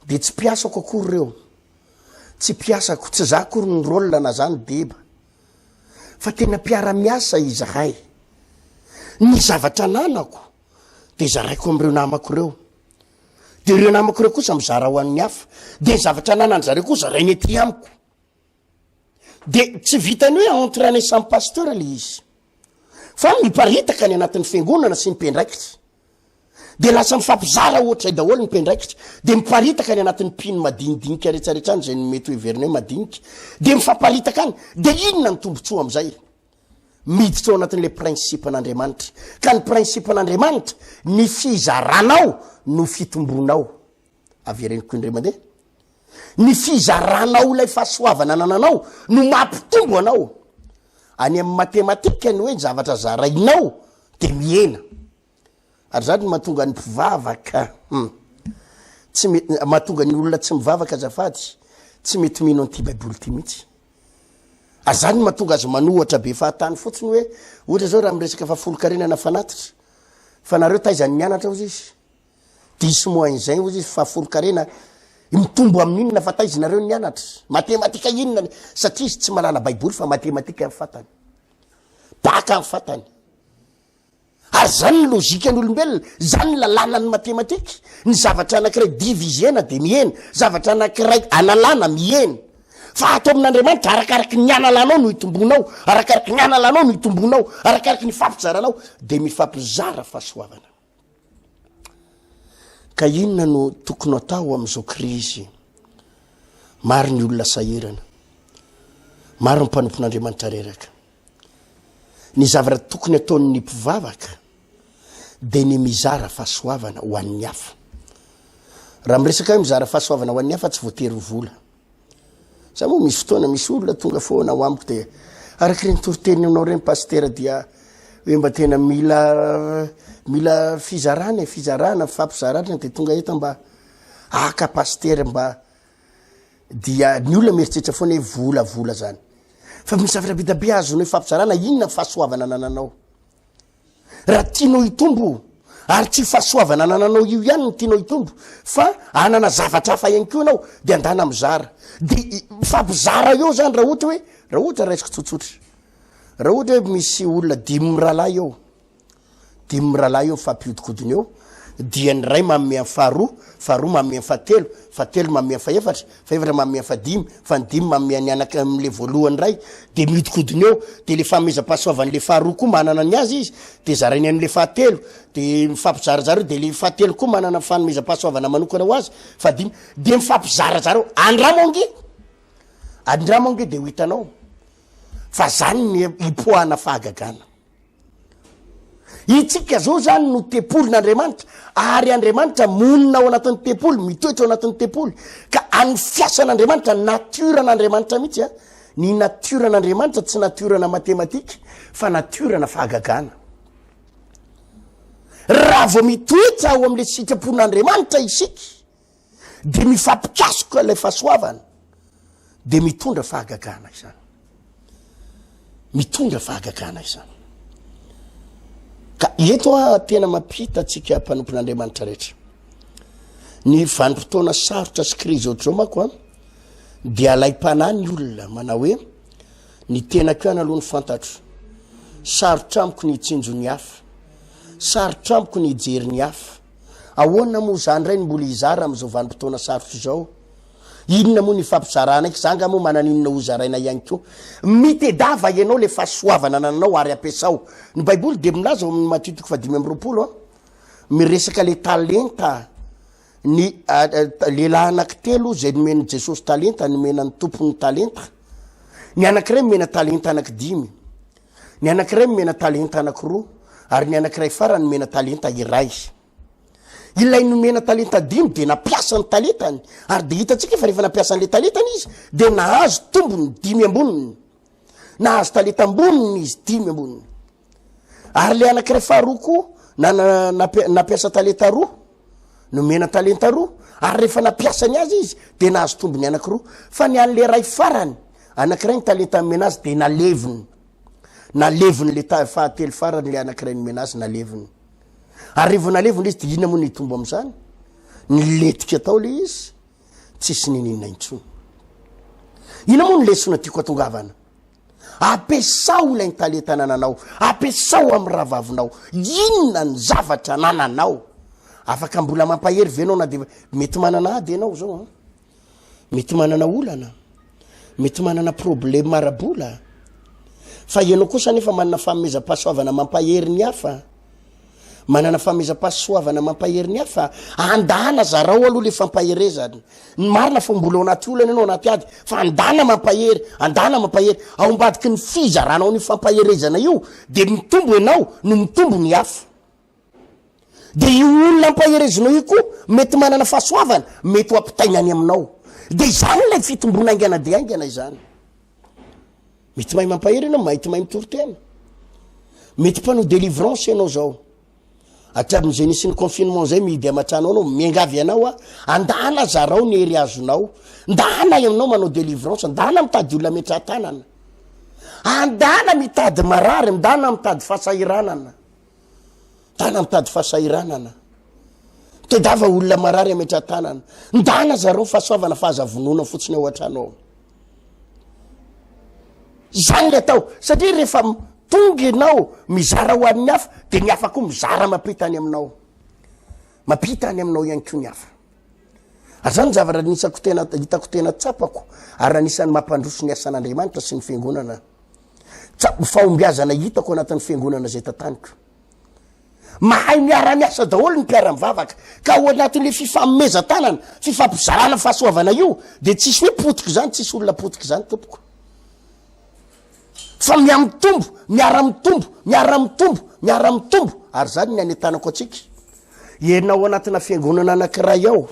de tsy piasako akory ireo tsy piasako tsy za akory ny rôle na zany deba fa tena piara-miasa izahay ny zavatra nanako de zaraiko am'ireo namako ireo de ireo namako ireo kosa mizara ho an'ny hafa de ny zavatra nanany zareo kosa rainy ety amiko de tsy vitany hoe entraîner sans pasteur le izy fa miparitaka ny anatin'ny fiangonana sy ny mpendraikitra de lasa mifampizara ohatray daholo ny mpendraikitra de miparitaka ny anatin'ny mpino madinidinika rehetrarehetra any zay mety hoe verine madinika de mifamparitaka any de inona ny tombotsoa am'izay miditra ao anatin'le principe an'Andriamanitra ka ny principe an'Andriamanitra ny fizaranao no fitombonao avereniko indray mandeha ny fizaranao ilay fahasoavana nananao no mampitombo anao any amin'ny matematika ny hoe ny zavatra zarainao de miena ary zany mahatonga ny mpivavaka tsy mety mahatonga ny olona tsy mivavaka azafady tsy mety mino an'ity baiboly ty mihitsy ary zany mahatonga azy manohatra be fahatany fotsiny hoe ohatra zao raha miresaka fahafolo-karena na fanatitra fa nareo taizany mianatra ozy izy 10 mois zay ozy izy fahafolo-karena mitombo amin'inona fa taizinareo nianatra matematika inona satria izy tsy malala baiboly fa matematika amin'ny fatany baka amin'ny fatany ary zany ny lozika n'olombelona zany lalàna ny matematika ny zavatra anankiray diviziena de miena zavatra anankiray analana miena fa atao amin'Andriamanitra arakaraky ny analanao no itombonao arakaraky ny analanao no itombonao arakaraky ny fampizaranao de mifampizara fahasoavana ka inona no tokony atao am'izao krizy maro ny olona sahirana maro ny mpanompon'Andriamanitra reraka ny zavatra tokony ataon'ny mpivavaka de ny mizara fahasoavana ho an'ny hafa raha miresaka hoe mizara fahasoavana ho an'ny hafa tsy voatery vola za moa misy fotoana misy olona tonga foana ho amiko de araky reny toriteninao reny pasteur dia hoe mba tena mila fizarana fampizarana de tonga eto mba aka pasteur mba dia ny olona mieritreritra foana hoe vola zany fa misy zavatra bitabe azony hoe fampizarana inona fahasoavana nananao raha tianao itombo ary tsy fahasoavana nananao io ihany no tianao itombo fa anana zavatra hafa ihany koa anao de andana mizara de fampizara eo zany raha ohatra raisiko tsotsotra raha ohatra hoe misy olona 10 rahalahy eo fampiodikodiny eo dia ny ray manome faharoa manome fahatelo manome faefatra manome fadimy fadimy manome ny anaka am'le voalohany ray de miodikodiny eo de le fameza-pahasoavan'le faharoa koa manana ny azy izy de zarainy an'le fahatelo de mifampizara zareo de le fahatelo koa manana fanomeza-pahasoavana manokana ho azy fadimy de mifampizara zareo andramonge de ho hitanao fa zany ny ipoahana fahagagana itsika zao zany no tempolin'Andriamanitra ary Andriamanitra monina ao anatin'ny tempoly mitoetra ao anatin'ny tempoly ka any fiasan'Andriamanitra natiran'Andriamanitra mihitsy a ny natiran'Andriamanitra tsy natirana matematika fa natirana fahagagana raha vao mitoetra ao amin'le sitrapon'Andriamanitra isika de mifampikasoka ilay fahasoavana de mitondra fahagagana izany mitondra fahagagana izany ka eto tena mampita atsika mpanompon'Andriamanitra rehetra ny vanim-potoana sarotra sy krizy ohatr'izao manko a dia alay-panahy ny olona manao hoe ny tenako ihany aloha ny fantatro sarotra amiko ny hitsinjo ny hafa sarotra amiko ny hijery ny hafa ahoana moa zany ray ny mbola hizara amin'izao vanim-potoana sarotra izao inona moa ny fampizarana eky zanga moa mananinona ho zaraina ihany koa mitedava ianao le fahasoavana nananao ary ampiasao ny baiboly de milaza ao amin'ny Mateo 5:20 a miresaka le talenta ny lehilahy anankitelo zay nomeny Jesosy talenta nomena ny tompony talenta ny anankiray nomena talenta anankidimy ny anankiray nomena talenta anankiroa ary ny anankiray farany nomena talenta iray ilay nomena talenta dimy de napiasa ny talentany ary de hitatsika fa rehefa napiasa an'le talentany izy de nahazo tombony 5 amboniny nahazo talenta amboniny izy 5 amboniny ary le anankiray faharoa koa napiasa talenta roa nomena talenta roa ary rehefa napiasany azy izy de nahazo tombony anankiroa fa ny an'le ray farany anankiray ny talenta nomena azy de naleviny le fahatelo farany le anankiray nomena azy naleviny ary rehefa naleviny izy de inona moa ny tombo amin'izany niletika tao le izy tsisy ninina intsony ina moa ny lesona tiako atongavana ampiasao ilay ny talenta nananao ampiasao amin'ny ravavinao inona ny zavatra nananao afaka mbola mampahery venao na de mety manana ady ianao zao mety manana olana mety manana problème marabola fa ianao kosa nefa manana famezam-pahasoavana mampahery ny hafa manana famezam-pahasoavana mampahery ny hafa andana zarao aloha le fampaherezany ny marina fa mbola ao anaty olana ianao anaty ady fa andana mampahery ao ambadiky ny fizaranao ny fampaherezana io de mitombo ianao no mitombo ny hafa de io olona ampaherezinao io koa mety manana fahasoavana mety ho ampitainany aminao de izany lay fitombona aingana de aingana izany mety mahay mampahery ianao mety mahay mitoritena mety mpanao délivrance ianao zao atrabin'izay nisy ny confinement zay mihidy amatranao anao miangavy ianao andana zarao ny hery azonao ndana aminao manao délivrance ndana mitady olona metra tanana andana mitady marary ndana mitady fahasahiranana ndana mitady fahasahiranana tedava olona marary ametra tanana ndana zareo fahasoavana fahazavonona fotsiny ao atranao zany le atao satria rehefa tonga ianao mizara ho an'ny hafa de ny hafa koa mizara mampitany aminao ihany koa ny hafa azany zavatra hitako tena tsapako ary anisan'ny mampandroso ny asan'Andriamanitra sy ny fiangonana fahombiazana hitako anatin'ny fiangonana zay tantaniko mahay miara-miasa daholo ny mpiara-mivavaka ka ao anatin'le fifameza-tanana fifampizarana fahasoavana io de tsisy hoe potika zany tsisy olona potika zany tompoko fa miara-mitombo ary zany ny anetanako atsika ianao anatina fiangonana anankiray ao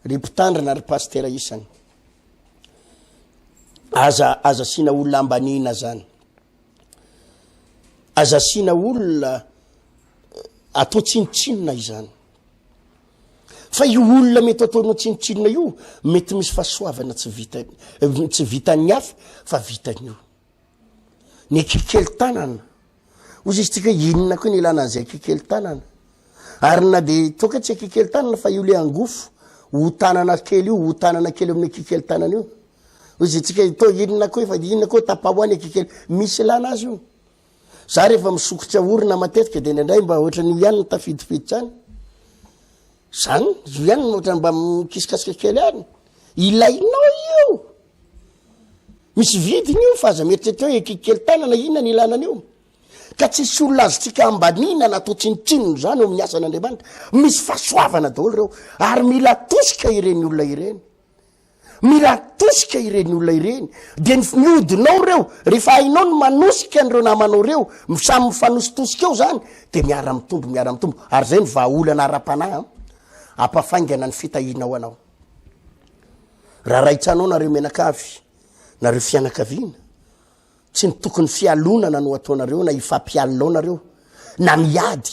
ry mpitandrina ry pasteur isany aza sina olona ambanina zany aza sina olona atao tsinitsinina izany fa io olona mety ataonao tsinitsinina io mety misy fahasoavana tsy vitany hafa fa vitany io ny kikely tanana ozy izy tsika inona koa ny ilana an'izay kikely tanana ary na de toka tsy kikely tanana fa io le angofo ho tanana kely io ho tanana kely amin'ny kikely tanana io ozy tsika to inona koa fa inona koa tapahoany kikely misy ilana azy io za rehefa misokotra orina matetika de ndray mba ohatran'io ihany ny tafidifiditra any zany io ihany ohatrany mba mikisikasika kely any ilainao io misy vidiny io fa aza mieritreritra hoe kikely tanana inona ny ilanan'io ka tsisy olona azotsika ambanina natao tsinitsininy zany eo amin'ny asan'Andriamanitra misy fahasoavana daholo reo ary mila tosika ireny olona ireny mila tosika ireny olona ireny dia miodinao reo rehefa hainao no manosika an'ireo namanao reo samy mifanositosika eo zany dia miara mitombo ary zay ny vahaolana ara-panahy ampafaingana ny fitahinao anao raha raitsanao nareo menakavy nareo fianakaviana tsy ny tokony fialonana no ataonareo na ifampialinao nareo na miady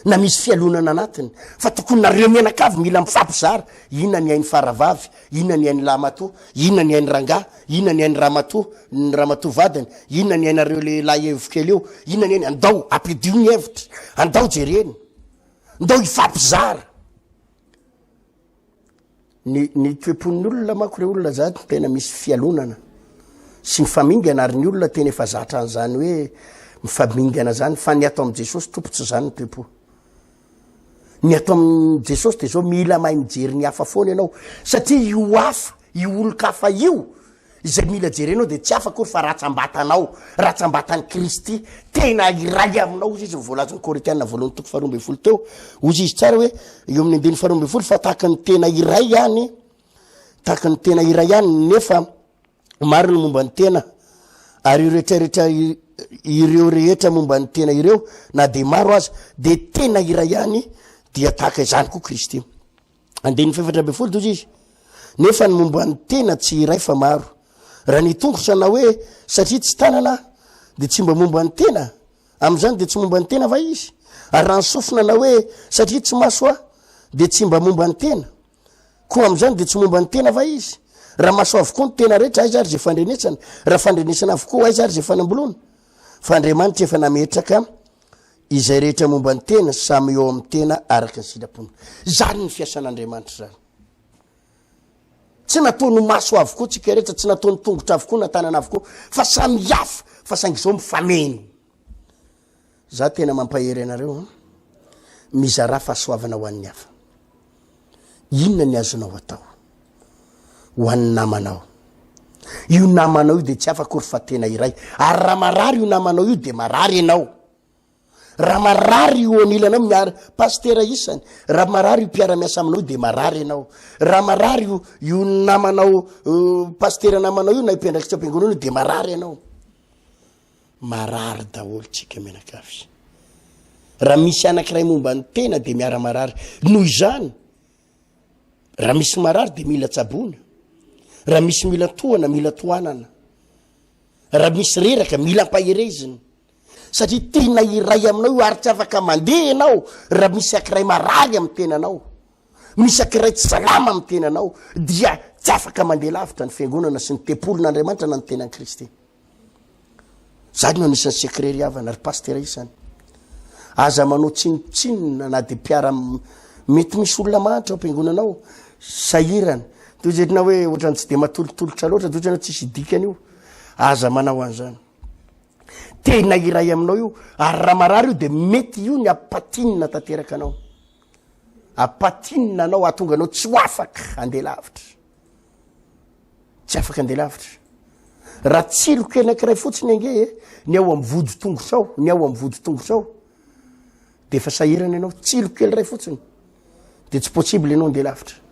na misy fialonana anatiny fa tokony nareo menakavy mila mifampizara inona ny hain'ny faravavy inona ny hain'ny lamatoa inona ny hain'ny rangahy inona ny hain'ny ramatoa vadiny inona ny hainareo lehilahy evokely eo inona ny hainy andao ampidio ny hevitra andao jereny andao ifampizara ny toepon'ny olona mako re olona zany tena misy fialonana sy mifamingana ary ny olona tena efa zatra an'izany hoe mifamingana zany fa ny atao amin'i Jesosy tompo tsy zany ny toepo ny atao amin'i Jesosy dia zao mila mahay mijery ny hafa foana ianao satria io hafa io olon-kafa io izay mila jerenao dia tsy hafa kory fa ratsambatanao ratsambatan'i Kristy tena iray aminao izy voalazon'ny Korinthiana voalohany toko 12 teo ozy izy tsara hoe eo amin'ny 12 fa tahaka ny tena iray ihany nefa maro ny momba ny tena ary ireo rehetra momba ny tena ireo na dia maro azy dia tena iray ihany dia tahaka izany koa Kristy andeny 17 tozy izy nefa ny momba ny tena tsy iray fa maro raha ny tongotra na hoe satria tsy tanana dia tsy mba momba ny tena amin'izany dia tsy momba ny tena va izy ary raha ny sofina na hoe satria tsy maso dia tsy mba momba ny tena koa amin'izany dia tsy momba ny tena va izy raha maso avokoa ny tena rehetra aiza ary zay fandrenesana raha fandrenesana avokoa aiza ary zay fanambolona fa Andriamanitra efa nametraka izay rehetra momba ny tena samy eo amin'ny tena araka ny sitrapony zany ny fiasan'Andriamanitra zany tsy nataony maso avokoa tsika rehetra tsy nataony tongotra avokoa na tanana avokoa fa samy hafa fa saingy izao mifameno za tena mampahery anareo mizara fahasoavana ho an'ny hafa inona ny azonao atao ho an'ny namanao io namanao io dia tsy hafa kory fa tena iray ary raha marary io namanao io dia marary ianao raha marary io anilanao miara pastera isany raha marary io mpiara-miasa aminao io dia marary ianao raha marary io namanao pastera namanao io na impiandraki tsy ampiangonana io dia marary ianao marary daholo tsika menakavy raha misy anankiray momba ny tena dia miara marary noho izany raha misy marary dia mila tsaboana raha misy mila tohana mila tohanana raha misy reraka mila ampaherezina satria tena iray aminao io ary tsy afaka mandeha ianao raha misy ankiray marary amin'ny tenanao misy ankiray tsy salama amin'ny tenanao dia tsy afaka mandeha lavitra ny fiangonana sy ny tempolon'Andriamanitra na ny tenan'i Kristy zany no anisan'ny sekre riavana ary pastera isany aza manao tsinotsinona na dia mpiara mety misy olona mahatra ao ampiangonanao sahirana toy zay tena hoe ohatrany tsy dia matolotolotra loatra toy zany tsisy dikany io aza manao an'izany tena iray aminao io ary raha marary io dia mety io ny apatinina tanteraka anao apatinina anao ahatonga anao tsy ho afaka andeha lavitra tsy afaka andeha lavitra raha tsiloka anankiray fotsiny ange ny ao amin'ny vodi-tongotrao ny ao amin'ny vodi-tongotrao dia efa sahirana ianao tsilokely ray fotsiny dia tsy possible ianao andeha lavitra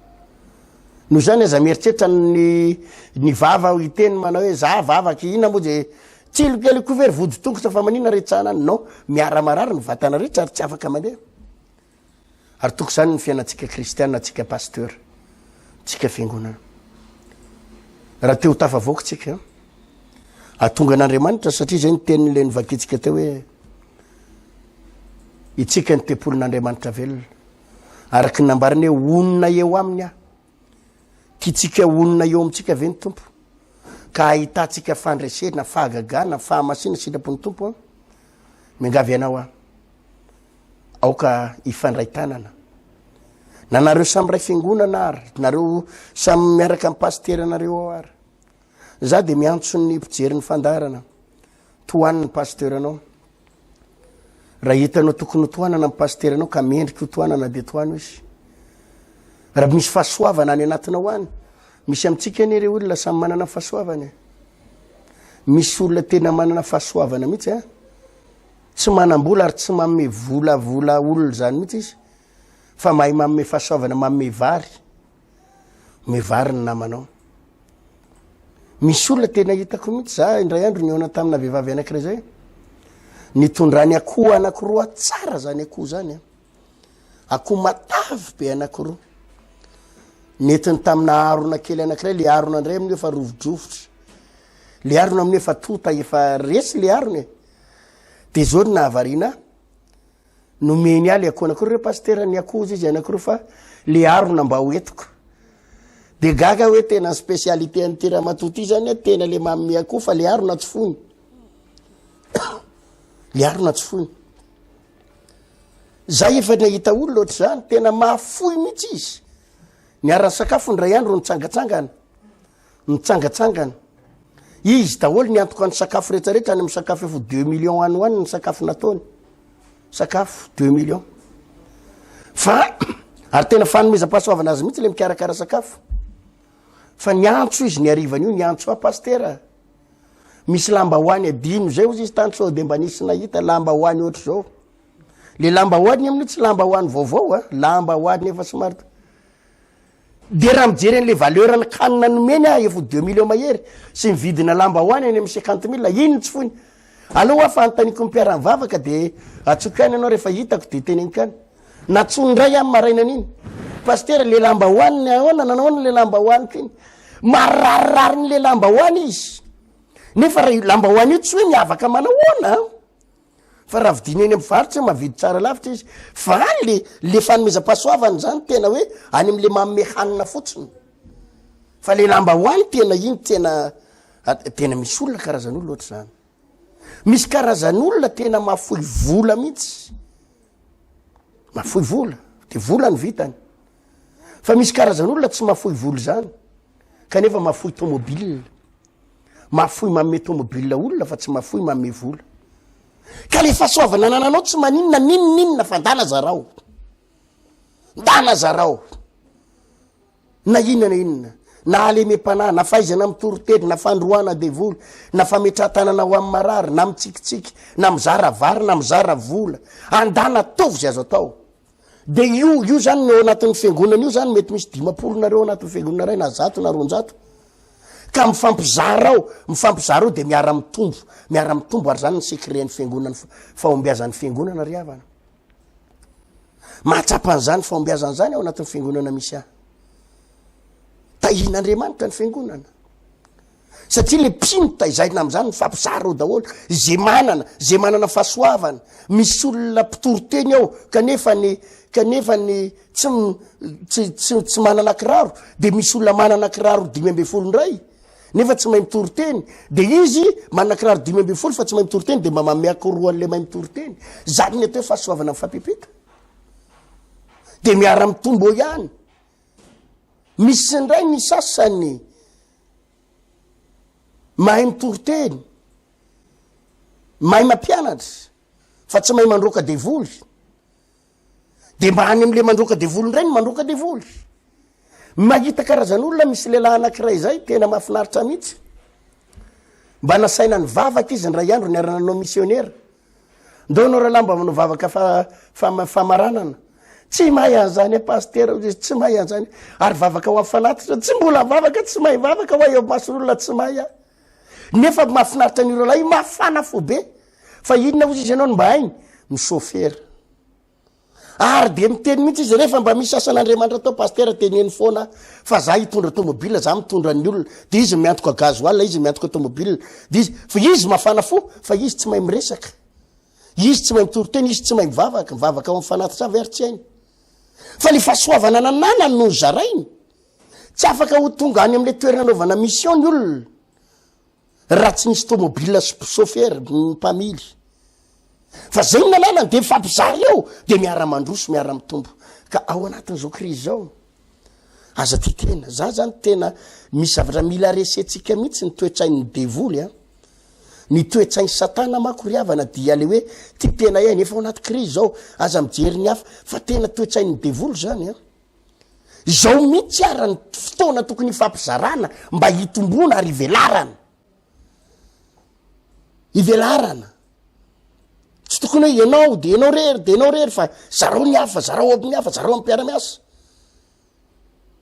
noho zany aza mieritreritra ny vava hiteny manao hoe za vavaka ina moa dia tsilokely kovery vodi-tongotra fa manina retsahana any no miara marary ny vatana rehetra ary tsy afaka mandeha ary toko zany ny fiainantsika kristianina atsika pasteur tsika fiangonana raha teo tafavoaka tsika atonga an'Andriamanitra satria zay ny tenin'le nivakitsika teo hoe itsika ny tempolon'Andriamanitra velona araky nambariny hoe onona eo aminy kitsika onona eo amintsika ve ny tompo ka ahitantsika fandresena fahagagana fahamasina sitrapony tompo miangavy ianao aoka ifandray tanana na nareo samy ray fiangonana ary nareo samy miaraka amin'ny pastera nareo ao ary za dia miantso ny mpijery ny fandarana tohaniny pasteur anao raha hitanao tokony tohanana amin'ny pasteur anao ka mendriky tohanana dia tohano izy raha misy fahasoavana any anatinao any misy amintsika ny ireo olona samy manana fahasoavana misy olona tena manana fahasoavana mihitsy tsy manam-bola ary tsy manome volavola olona zany mihitsy izy fa mahay manome fahasoavana manome vary mivary ny namanao. Misy olona tena hitako mihitsy za indray andro niona tamina vehivavy anankiray zay. Nitondrany akoho anankiroa tsara zany akoho zany. Akoho matavy be anankiroa. Netiny tamina arona kely anankiray, le arona indray amin'ny efa rovodrovotra. Le arona amin'ny efa tota efa resy le arona. De zao ny nahavariana nomeny aly akoho anankiroa, re pasteur ny akoho izy anankiroa fa le arona mba hoetiko. De gaga hoe tena spécialité ny tira matoty zany tena le mamy akoho fa le arona tsy fony. Le arona tsy fony. Zay efa nahita olo loatra zany tena mahafoy mihitsy izy. Niara sakafo ndray andro nitsangatsangana. Nitsangatsangana. Izy daholo niantoka ny sakafo rehetrarehetra any amin'ny sakafo efa 2 millions any hoany ny sakafo nataony. Sakafo 2 millions. Fa ary tena fanomezam-pahasoavana azy mihitsy le mikarakara sakafo. Fa niantso izy niarivany io niantso pasteur. Misy lamba hoany adino zay izy tany sao de mba nisy nahita lamba hoany ohatr zao. Le lamba hoany amin'ny tsy lamba hoany vaovao lamba hoany efa somary. De raha mijery le valeur ny kanina nomeny efa 2 millions mahery sy mividina lamba hoany any amin'ny 50 000 ino tsy fony. Allo fa antaniko mpiara mivavaka de atsokany anao rehefa hitako de teneniko any. Natsony ndray amin'ny maraina an'iny. Pasteur le lamba hoany ahoana nanao le lamba hoany kiny. Mararirary le lamba hoany izy. Nefa raha lamba hoany io tsy hoe miavaka manahoana. Fa raha vidiny eny amin'ny varotra mavidy tsara lavitra izy. Fa le fanomezam-pahasoavana zany tena hoe any amin'le manome hanina fotsiny. Fa le lamba hoany tena iny tena misy olona karazan'olona loatra zany. Misy karazan'olona tena mafoy vola mihitsy. Mafoy vola. De vola ny vitany. Fa misy karazan'olona tsy mafoy vola zany. Kanefa mafoy tomobile. Mafoy manome tomobile olona fa tsy mafoy manome vola. Ka le fahasoavana nananao tsy maninona ninona fa ndana zarao. Ndana zarao. Na inona. Na alemem-panahy, na fahaizana mitoriteny, na fandroana devoly, na fametratanana ho amin'ny marary, na mitsikitsiky, na mizara vary, na mizara vola. Andana tovy zay azo atao. De io zany no anatin'ny fiangonana io zany mety misy 10 nareo anatin'ny fiangonana ray na 100 na 200. Ka mifampizarao de miara mitombo ary zany ny secret ny fiangonana fahombiazan'ny fiangonana ry havana. Mahatsapan'izany fahombiazana zany ao anatin'ny fiangonana misy ahy. Tahin'Andriamanitra ny fiangonana. Satria le mpinta izay amin'izany mifampizarao daholo zay manana fahasoavana. Misy olona mpitoroteny ao kanefa ny tsy manana kiraro de misy olona manana kiraro 5 ndray nefa tsy mahay mitoriteny de izy manana kiraro 5 fa tsy mahay mitoriteny de mamame akoroan'le mahay mitoriteny. Zany ny atao fahasoavana mifampipita. De miara mitombo ihany. Misy indray ny sasany mahay mitoriteny, mahay mampianatra fa tsy mahay mandroaka devoly. De mba any amin'le mandroaka devoly indray ny mandroaka devoly. Mahita karazan'olona misy lehilahy anankiray zay tena mahafinaritra mihitsy. Mba nasaina ny vavaka izy ndray andro niarana nanao missionnaire. Ndao anao raha lamba manao vavaka famaranana. Tsy mahay an'izany pasteur izy tsy mahay an'izany. Ary vavaka ho afanatitra tsy mbola vavaka tsy mahay vavaka ho eo mason'olona tsy mahay. Nefa mahafinaritra n'ireo lahy mafana fo be. Fa inona ozy izy ianao no mba hainy? Ny chauffeur. Ary de miteny mihitsy izy rehefa mba misy asan'Andriamanitra atao pasteur teneny foana fa za hitondra tomobile za mitondra ny olona de izy miantoka gasoil izy miantoka tomobile de izy fa izy mafana fo fa izy tsy mahay miresaka. Izy tsy mahay mitoriteny, izy tsy mahay mivavaka ao amin'ny fanatitra very tsy hainy. Fa ny fahasoavana nanana no zarainy. Tsy afaka ho tonga any amin'le toerana anaovana mission ny olona. Raha tsy nisy tomobile chauffeur mpamily. Fa zay ny nanana de fampizary eo de miara mandroso miara mitombo. Ka ao anatin'izao krizy zao. Aza ty tena. Za zany tena misy zavatra mila resentsika mihitsy ny toetsain'ny devoly. Ny toetsain'ny satana mako ry havana dia le hoe ty tena ihany efa ao anaty krizy zao aza mijery ny hafa fa tena toetsain'ny devoly zany. Zao mihitsy arany fotoana tokony fampizarana mba hitombona ary ivelarana. Ivelarana. Tsy tokony hoe ianao de ianao rery fa zarao ny hafa, zarao amin'ny hafa, zarao amin'ny mpiara-miasa.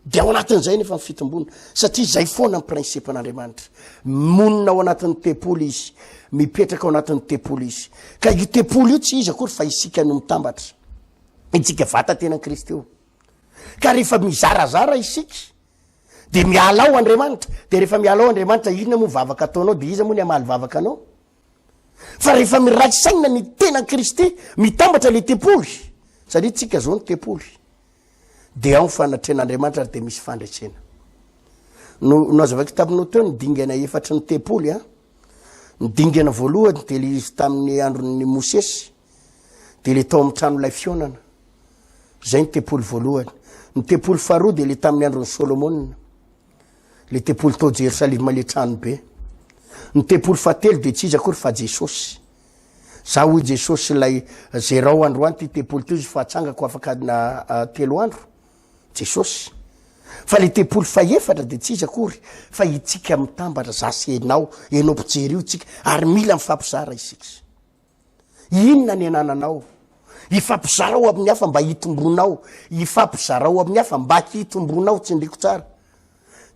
dia ao anatin'izay nefa ny fitombona satria zay foana ny principe an'Andriamanitra monina ao anatin'ny tempolo izy mipetraka ao anatin'ny tempolo izy ka io tempolo io tsy izy akory fa isika no mitambatra itsika vatan-tenan'i Kristy io ka rehefa mizarazara isika de miala ao Andriamanitra de rehefa miala ao Andriamanitra inona moa vavaka ataonao de iza moa ny amaly vavaka anao fa rehefa mirakisaina ny tenan'i Kristy mitambatra le tempoly satria tsika zao ny tempoly de ao ny fanatren'Andriamanitra ary de misy fandraitsena no azava kitabinao teo ny dingana efatra ny tempoly ny dingana voalohany de le izy tamin'ny andron'ny Mosesy de le tao amin'ny tranolay fionana zay ny tempoly voalohany ny tempoly faharoa de le tamin'ny andron'ny Solomona le tempoly tao Jerosalema le trano be ny tempoly fahatelo de tsy izy akory fa Jesosy za hoy Jesosy lay zerao andro any ty tempoly ty izy fahatsangako afaka na telo andro Jesosy fa le tempoly faefatra de tsy izy akory fa itsika mitambatra zasy enao mpijery io tsika ary mila mifampizara isika inona ny anananao ifampizarao amin'ny hafa mba hitombonao ifampizarao amin'ny hafa mba hitombonao tsy ndriko tsara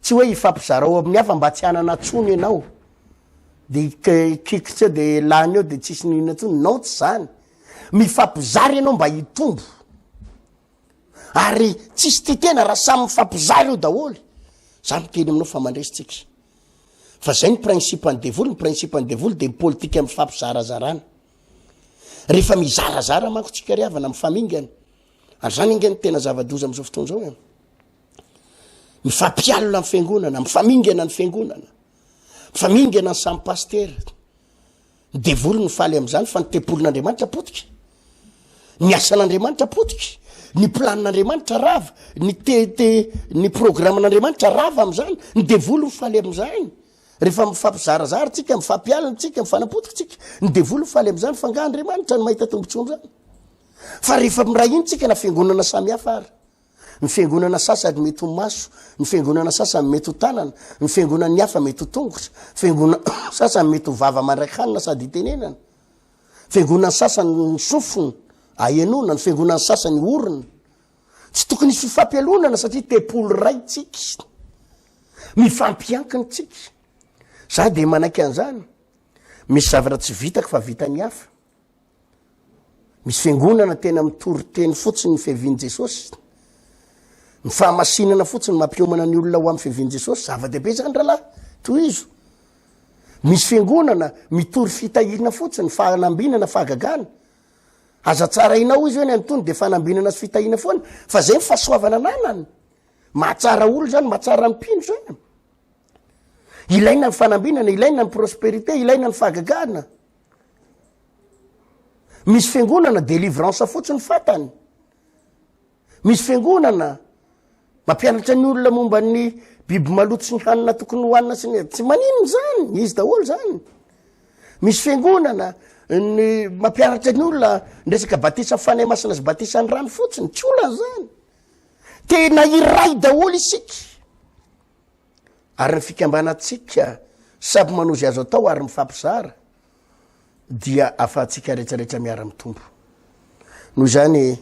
tsy hoe ifampizarao amin'ny hafa mba tsy hanana tsony ianao de kikitsy de lany eo de tsisy nina tsony nao tsy zany mifampizary ianao mba hitombo ary tsisy ty tena raha samy mifampizary io daholy za miteny aminao fa mandresitsika fa zay ny principe ny devoly de politika amin'ny fampizarazarana rehefa mizarazara manko tsika ry havana mifamingana ary zany ingany tena zava-doza am'izao fotoana zao mifampialina ny fiangonana mifamingana ny fiangonana mifamingana ny samy pasteur ny devoly ny faly am'izany fa ny tempolin'Andriamanitra potika ny asan'Andriamanitra potika ny planin'Andriamanitra rava ny programan'Andriamanitra rava am'izany ny devoly ny faly am'izany rehefa mifampizarazara tsika mifampialina tsika mifanapotika tsika ny devoly ny faly am'izany fa nga Andriamanitra ny mahita tombontsoa am'izany fa rehefa miray iny tsika na fiangonana samy hafa ary ny fiangonana sasany mety ho maso ny fiangonana sasany mety ho tanana ny fiangonana ny hafa mety ho tongotra fiangonana sasany mety ho vava mandrakhanina sady itenenana fiangonana sasany ny sofony ahenona ny fiangonana sasany orona tsy tokony isy fifampialonana satria tempoly ray tsika mifampiankiny tsika za de manaiky an'izany misy zavatra tsy vitako fa vita ny hafa misy fiangonana tena mitoriteny fotsiny ny fiavian'i Jesosy ny fahamasinana fotsiny mampiomana ny olona ho amin'ny fiavian'i Jesosy zava-dehibe zany rahalahy toy izo misy fiangonana mitory fitahirana fotsiny fahanambinana fahagagana aza tsara inao izy hoe ny antony de fanambinana sy fitahina foana fa zay ny fahasoavana ananany mahatsara olo zany mahatsara mpino zany ilaina ny fanambinana ilaina ny prosperité ilaina ny fahagagana misy fiangonana délivrance fotsiny fatany misy fiangonana mampianatra ny olona momba ny biby maloto sy ny hanina tokony hohanina sy ny tsy maninona zany izy daholo zany misy fiangonana ny mampianatra ny olona ndresaka batisa fanay masina sy batisa ny rano fotsiny tsy olana zany tena iray daholo isika ary ny fikambanatsika samy manozy azo atao ary mifampizara dia afahantsika rehetrarehetra miara mitombo noho zany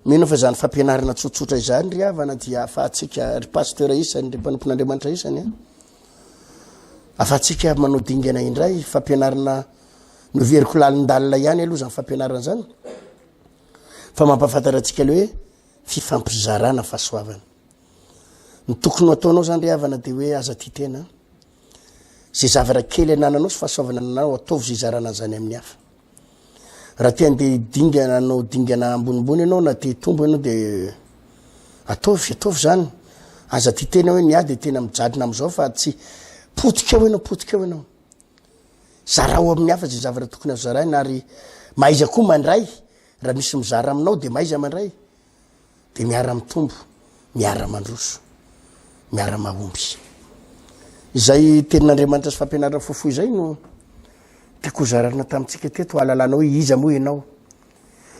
mino fa zany fampianarana tsotsotra izany ry havana dia afahantsika ry pasteur isany ry mpanompon'Andriamanitra isany afahantsika manao dingana indray fampianarana no veriko lalindalina ihany aloha zany fampianarana zany fa mampafantatra atsika le hoe fifampizarana fahasoavana ny tokony ataonao zany ry havana de hoe aza ty tena zay zavatra kely anananao sy fahasoavana ananao ataovy zay zarana zany amin'ny hafa raha tiany de dingana anao dingana ambonimbony ianao na te tombo ianao de ataovy zany aza ty tena hoe niady de tena mijadina am'izao fa tsy potika eo ianao zara ao amin'ny hafa zay zavatra tokony azo zaraina ary maiza koa mandray raha misy mizara aminao de maiza mandray de miara mitombo miara mandroso miara mahomby izay tenin'Andriamanitra sy fampianarana fofoy zay no tiako zarana tamitsika teto ahalalana hoe iza moa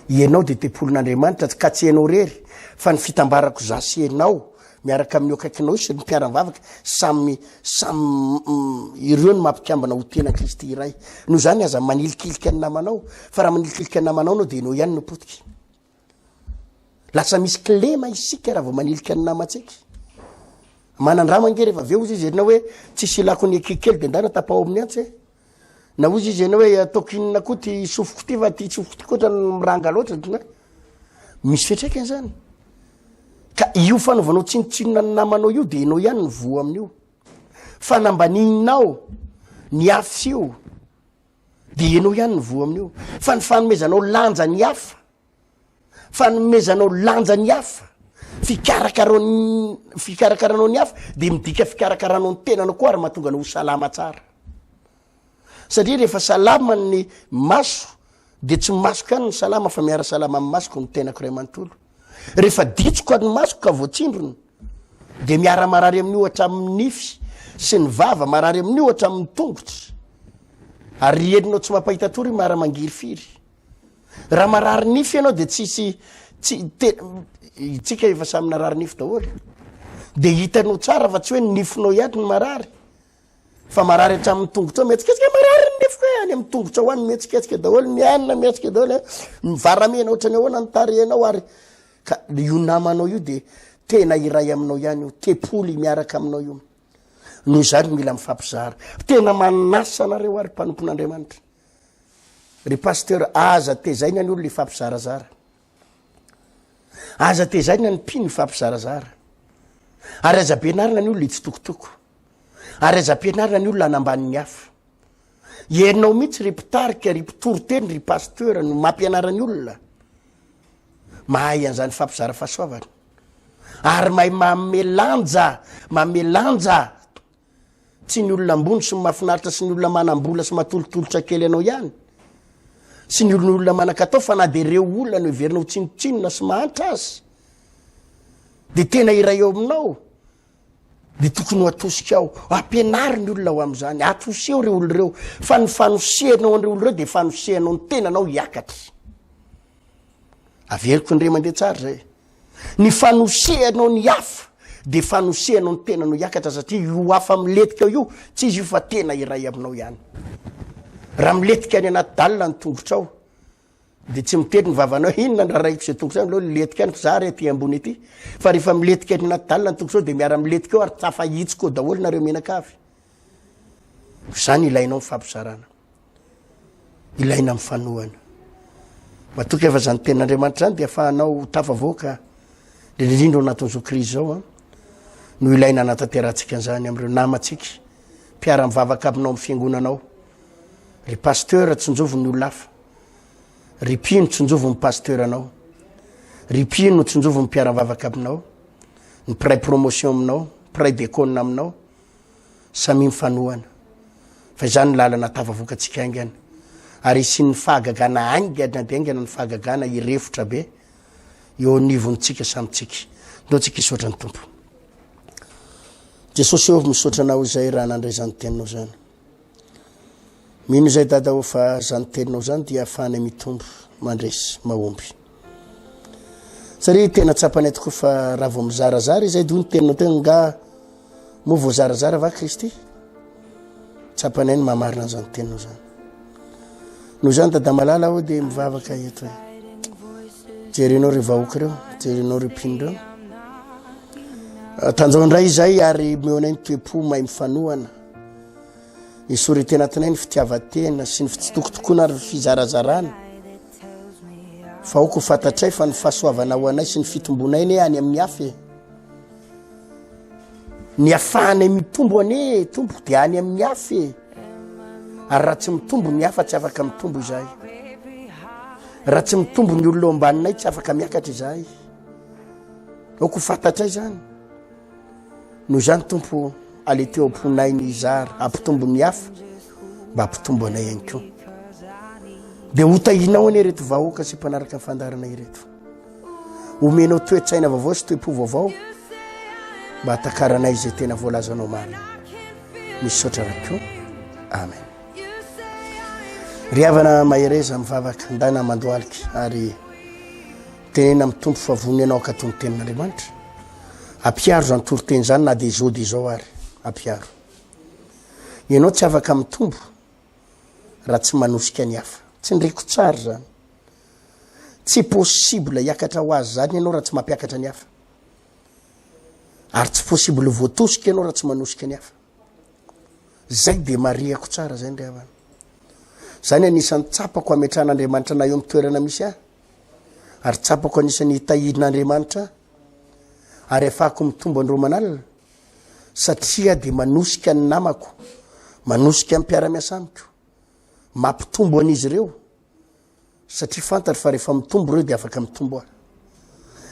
ianao de tempolin'Andriamanitra ka tsy hainao rery fa ny fitambarako zasy ianao miaraka amin'ny akaikinao isy ny mpiara-mivavaka samy ireo no mampikambana ho tena Kristy iray noho zany aza manilikilika ny namanao fa raha manilikilika ny namanao anao de enao ihany no potika lasa misy klema isika raha vao manilika ny namatsika manandramange rehefa aveo izy izy na hoe tsisy ilako ny kikely de ndana tapao amin'ny antsy na ozy izy na hoe ataokinina koa ty sofoko ty fa ty sofoko ty koatra miranga loatra na misy fetraikany zany ka io fanaovanao tsinotsinona ny namanao io de enao ihany ny voa amin'io fanambaninao ny afy io de enao ihany ny voa amin'io fa ny fanomezanao lanja ny hafa fanomezanao lanja ny hafa fikarakaranao ny hafa de midika fikarakaranao ny tenanao koa ary mahatonga anao salama tsara satria rehefa salama ny maso de tsy masoka ny salama fa miara salama amin'ny masoko ny tenako ray manontolo rehefa ditsoka ny masoko ka voatsindrony de miara marary amin'ny ohatra amin'ny nify sy ny vava marary amin'ny ohatra amin'ny tongotry ary herinao tsy mampahita tory mara mangiry firy raha marary nify ianao de tsisy tsika efa samy narary nify daholo de hitanao tsara fa tsy hoe nifinao ihany ny marary fa marary hatramin'ny tongotra ao mihetsiketsika marary ny nifiko any amin'ny tongotra ao any mihetsiketsika daholo mianina mihetsikika daholo mivaramena ohatrany ahoana ny tarehanao ary ka io namanao io de tena iray aminao ihany io tepoly miaraka aminao io noho izany mila mifampizara tena manasanareo ary mpanompon'Andriamanitra ry pasteur aza tezaina ny olo le fampizarazara aza tezaina ny mpino fampizarazara ary aza ampianarina ny olo le tsy tokotoko ary aza ampianarina ny olo anambaniny hafa ianao mihitsy ry mpitarika ry mpitoroteny ry pasteur no mampianarany olona mahay an'izany fampizara fahasoavana ary mahay mamelanja tsy ny olona ambony sy mahafinaritra sy ny olona manambola sy matolotolotra kely anao ihany sy ny olona manakatao fa na de reo olona no iverinao tsinotsinona sy mahantra azy de tena iray eo aminao de tokony ho atosika ao ampianary ny olona ao amin'izany atoseo reo olo reo fa ny fanosehanao an'ireo olo reo de fanosehanao ny tenanao hiakatra averiko ny ray mandeha tsara zay ny fanosehanao ny hafa de fanosehanao ny tenanao hiakatra satria io hafa miletika ao io tsy izy io fa tena iray aminao ihany raha miletika any anaty dalina ny tongotra ao de tsy miteny ny vavanao inona ny raha raiko zay tongotra ao miletika any za re ty ambony ety fa rehefa miletika any anaty dalina ny tongotra ao de miara miletika ao ary tafahitsiko daholo nareo menakavy zany ilainao mifampizarana ilaina amin'ny fanohana matoka efa zany ten'Andriamanitra zany de afahanao tafavoaka de indrindra ao anatin'izao krizy zao no ilaina anatanterantsika an'izany amin'ireo namatsika mpiara mivavaka aminao amin'ny fiangonanao ry pasteur tsy njovy ny olona hafa ry mpino tsy njovy ny pasteur anao ry mpino tsy njovy ny mpiara mivavaka aminao ny pray promotion aminao pray déconne aminao samy mifanohana fa izany ny lalana tafavoakatsika aingana ary sy ny fahagagana aingana de aingana ny fahagagana irefotra be eo nivontsika samitsika ndao tsika isotra ny tompo Jesosy eo misotra anao izay raha nandray zany teninao zany mino izay dada ho fa zany teninao zany dia ahafahana mitombo mandresy mahomby satria tena tsapany tokoa fa raha vao mizarazara izay do ny teninao tena nga moa vao zarazara va Kristy tsapany ny mamarina an'izany teninao zany noho zany dada malala ao de mivavaka eto jerenao ry vahoaka reo jerenao ry mpino reo tanjao indray izay ary meonay ny toepo mahay mifanohana isority anatinay ny fitiavatena sy ny fitsitokotokoana ary fizarazarana fa aoko fantatray fa ny fahasoavanao anay sy ny fitombonay ne any amin'ny hafa ny afahanay mitombo ane tombo de any amin'ny hafa ary raha tsy mitombo ny hafa tsy afaka mitombo izahay raha tsy mitombo ny olona ambaninay tsy afaka miakatra izahay aoko fantatray zany noho zany tompo ale teo amponay ny izara ampitombo ny hafa mba ampitombo anay ihany koa de hotahinao ane reto vahoaka sy mpanaraka fandaranay reto omenao toetsaina vaovao sy toepo vaovao mba hatakaranay zay tena voalazanao marina misaotra rakoa amen ry havana mahereza mivavaka ndana mandoaliky ary tenena mitompo fa vony anao akatony tenin'Andriamanitra ampiaro zany toriteny zany na de zao de zao ary ampiaro ianao tsy afaka mitombo raha tsy manosika ny hafa tsy ndreko tsara zany tsy possible hiakatra ho azy zany ianao raha tsy mampiakatra ny hafa ary tsy possible voatosika ianao raha tsy manosika ny hafa. Zay de mariako tsara zay ndray avana. Zany anisan'ny tsapako ametran'Andriamanitra na eo amin'ny toerana misy ahy. Ary tsapako anisan'ny hitahirin'Andriamanitra ary afahako mitombo andromanalina satria de manosika ny namako, manosika ny mpiara-miasa amiko, mampitombo an'izy ireo satria fantatra fa rehefa mitombo ireo de afaka mitombo ahy.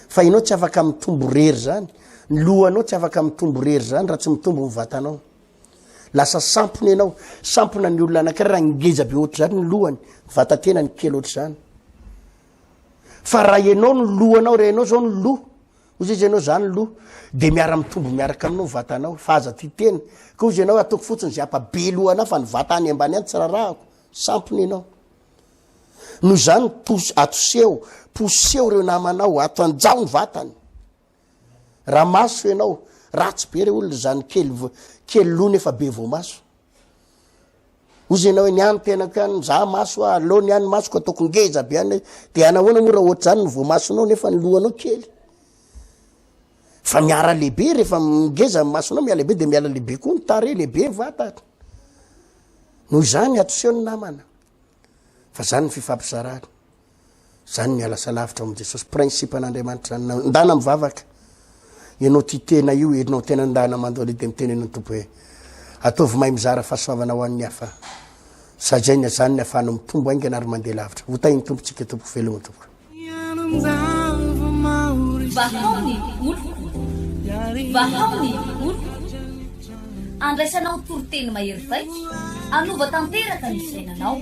Fa ianao tsy afaka mitombo rery zany, ny lohanao tsy afaka mitombo rery zany raha tsy mitombo ny vatanao. Lasa sampony ianao, sampona ny olona anankiray raha ngeza be ohatry zany ny lohany, vatatena ny kely ohatry zany. Fa raha ianao ny lohanao, raha ianao zao ny loha, ozy izy ianao zany loha, de miara mitombo miaraka aminao vatanao, fa aza ty tena. Ka ozy ianao ataoko fotsiny zay ampabe lohana fa ny vata any ambany any tsy rarahako, sampony ianao. Noho zany poseho reo namanao, ato anjao ny vatany. Raha maso ianao, ratsy be reo olona zany kely loha nefa be vao maso. Ozy ianao ny any tena ka za maso alo ny any maso ko ataoko ngeza be any de anahoana moa raha ohatry zany ny vao masonao nefa ny lohanao kely. Fa miara lehibe rehefa ngeza masonao miala lehibe de miala lehibe koa ny tare lehibe vata. Noho zany atoseho ny namana. Fa zany ny fifampizarana. Zany ny alasa lavitra amin'i Jesosy, principe an'Andriamanitra zany. Ndana mivavaka. Ianao ty tena io, ianao tena ndana mandoa de miteny ny tompo hoe ataovy mahay mizara fahasoavana ho an'ny hafa. Satria ny zany ny afahana mitombo aingana ary mandeha lavitra. Votainy tompontsika tompo velogna tompo. Vahaony olo andraisanao toriteny mahery vaika, anova tanteraka ny sainanao,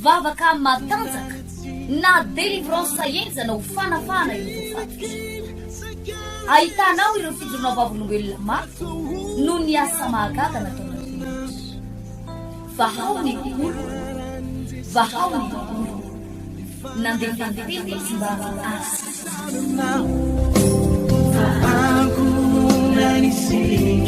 vavaka matanjaka na délivrance enzana ho fanafana ireo fatotra. Ahitanao ireo fijorona vavolombelona mafy no ny asa mahagaga nataonao. Vahaony olo nandehandeha sy mba asa. Aku nanisik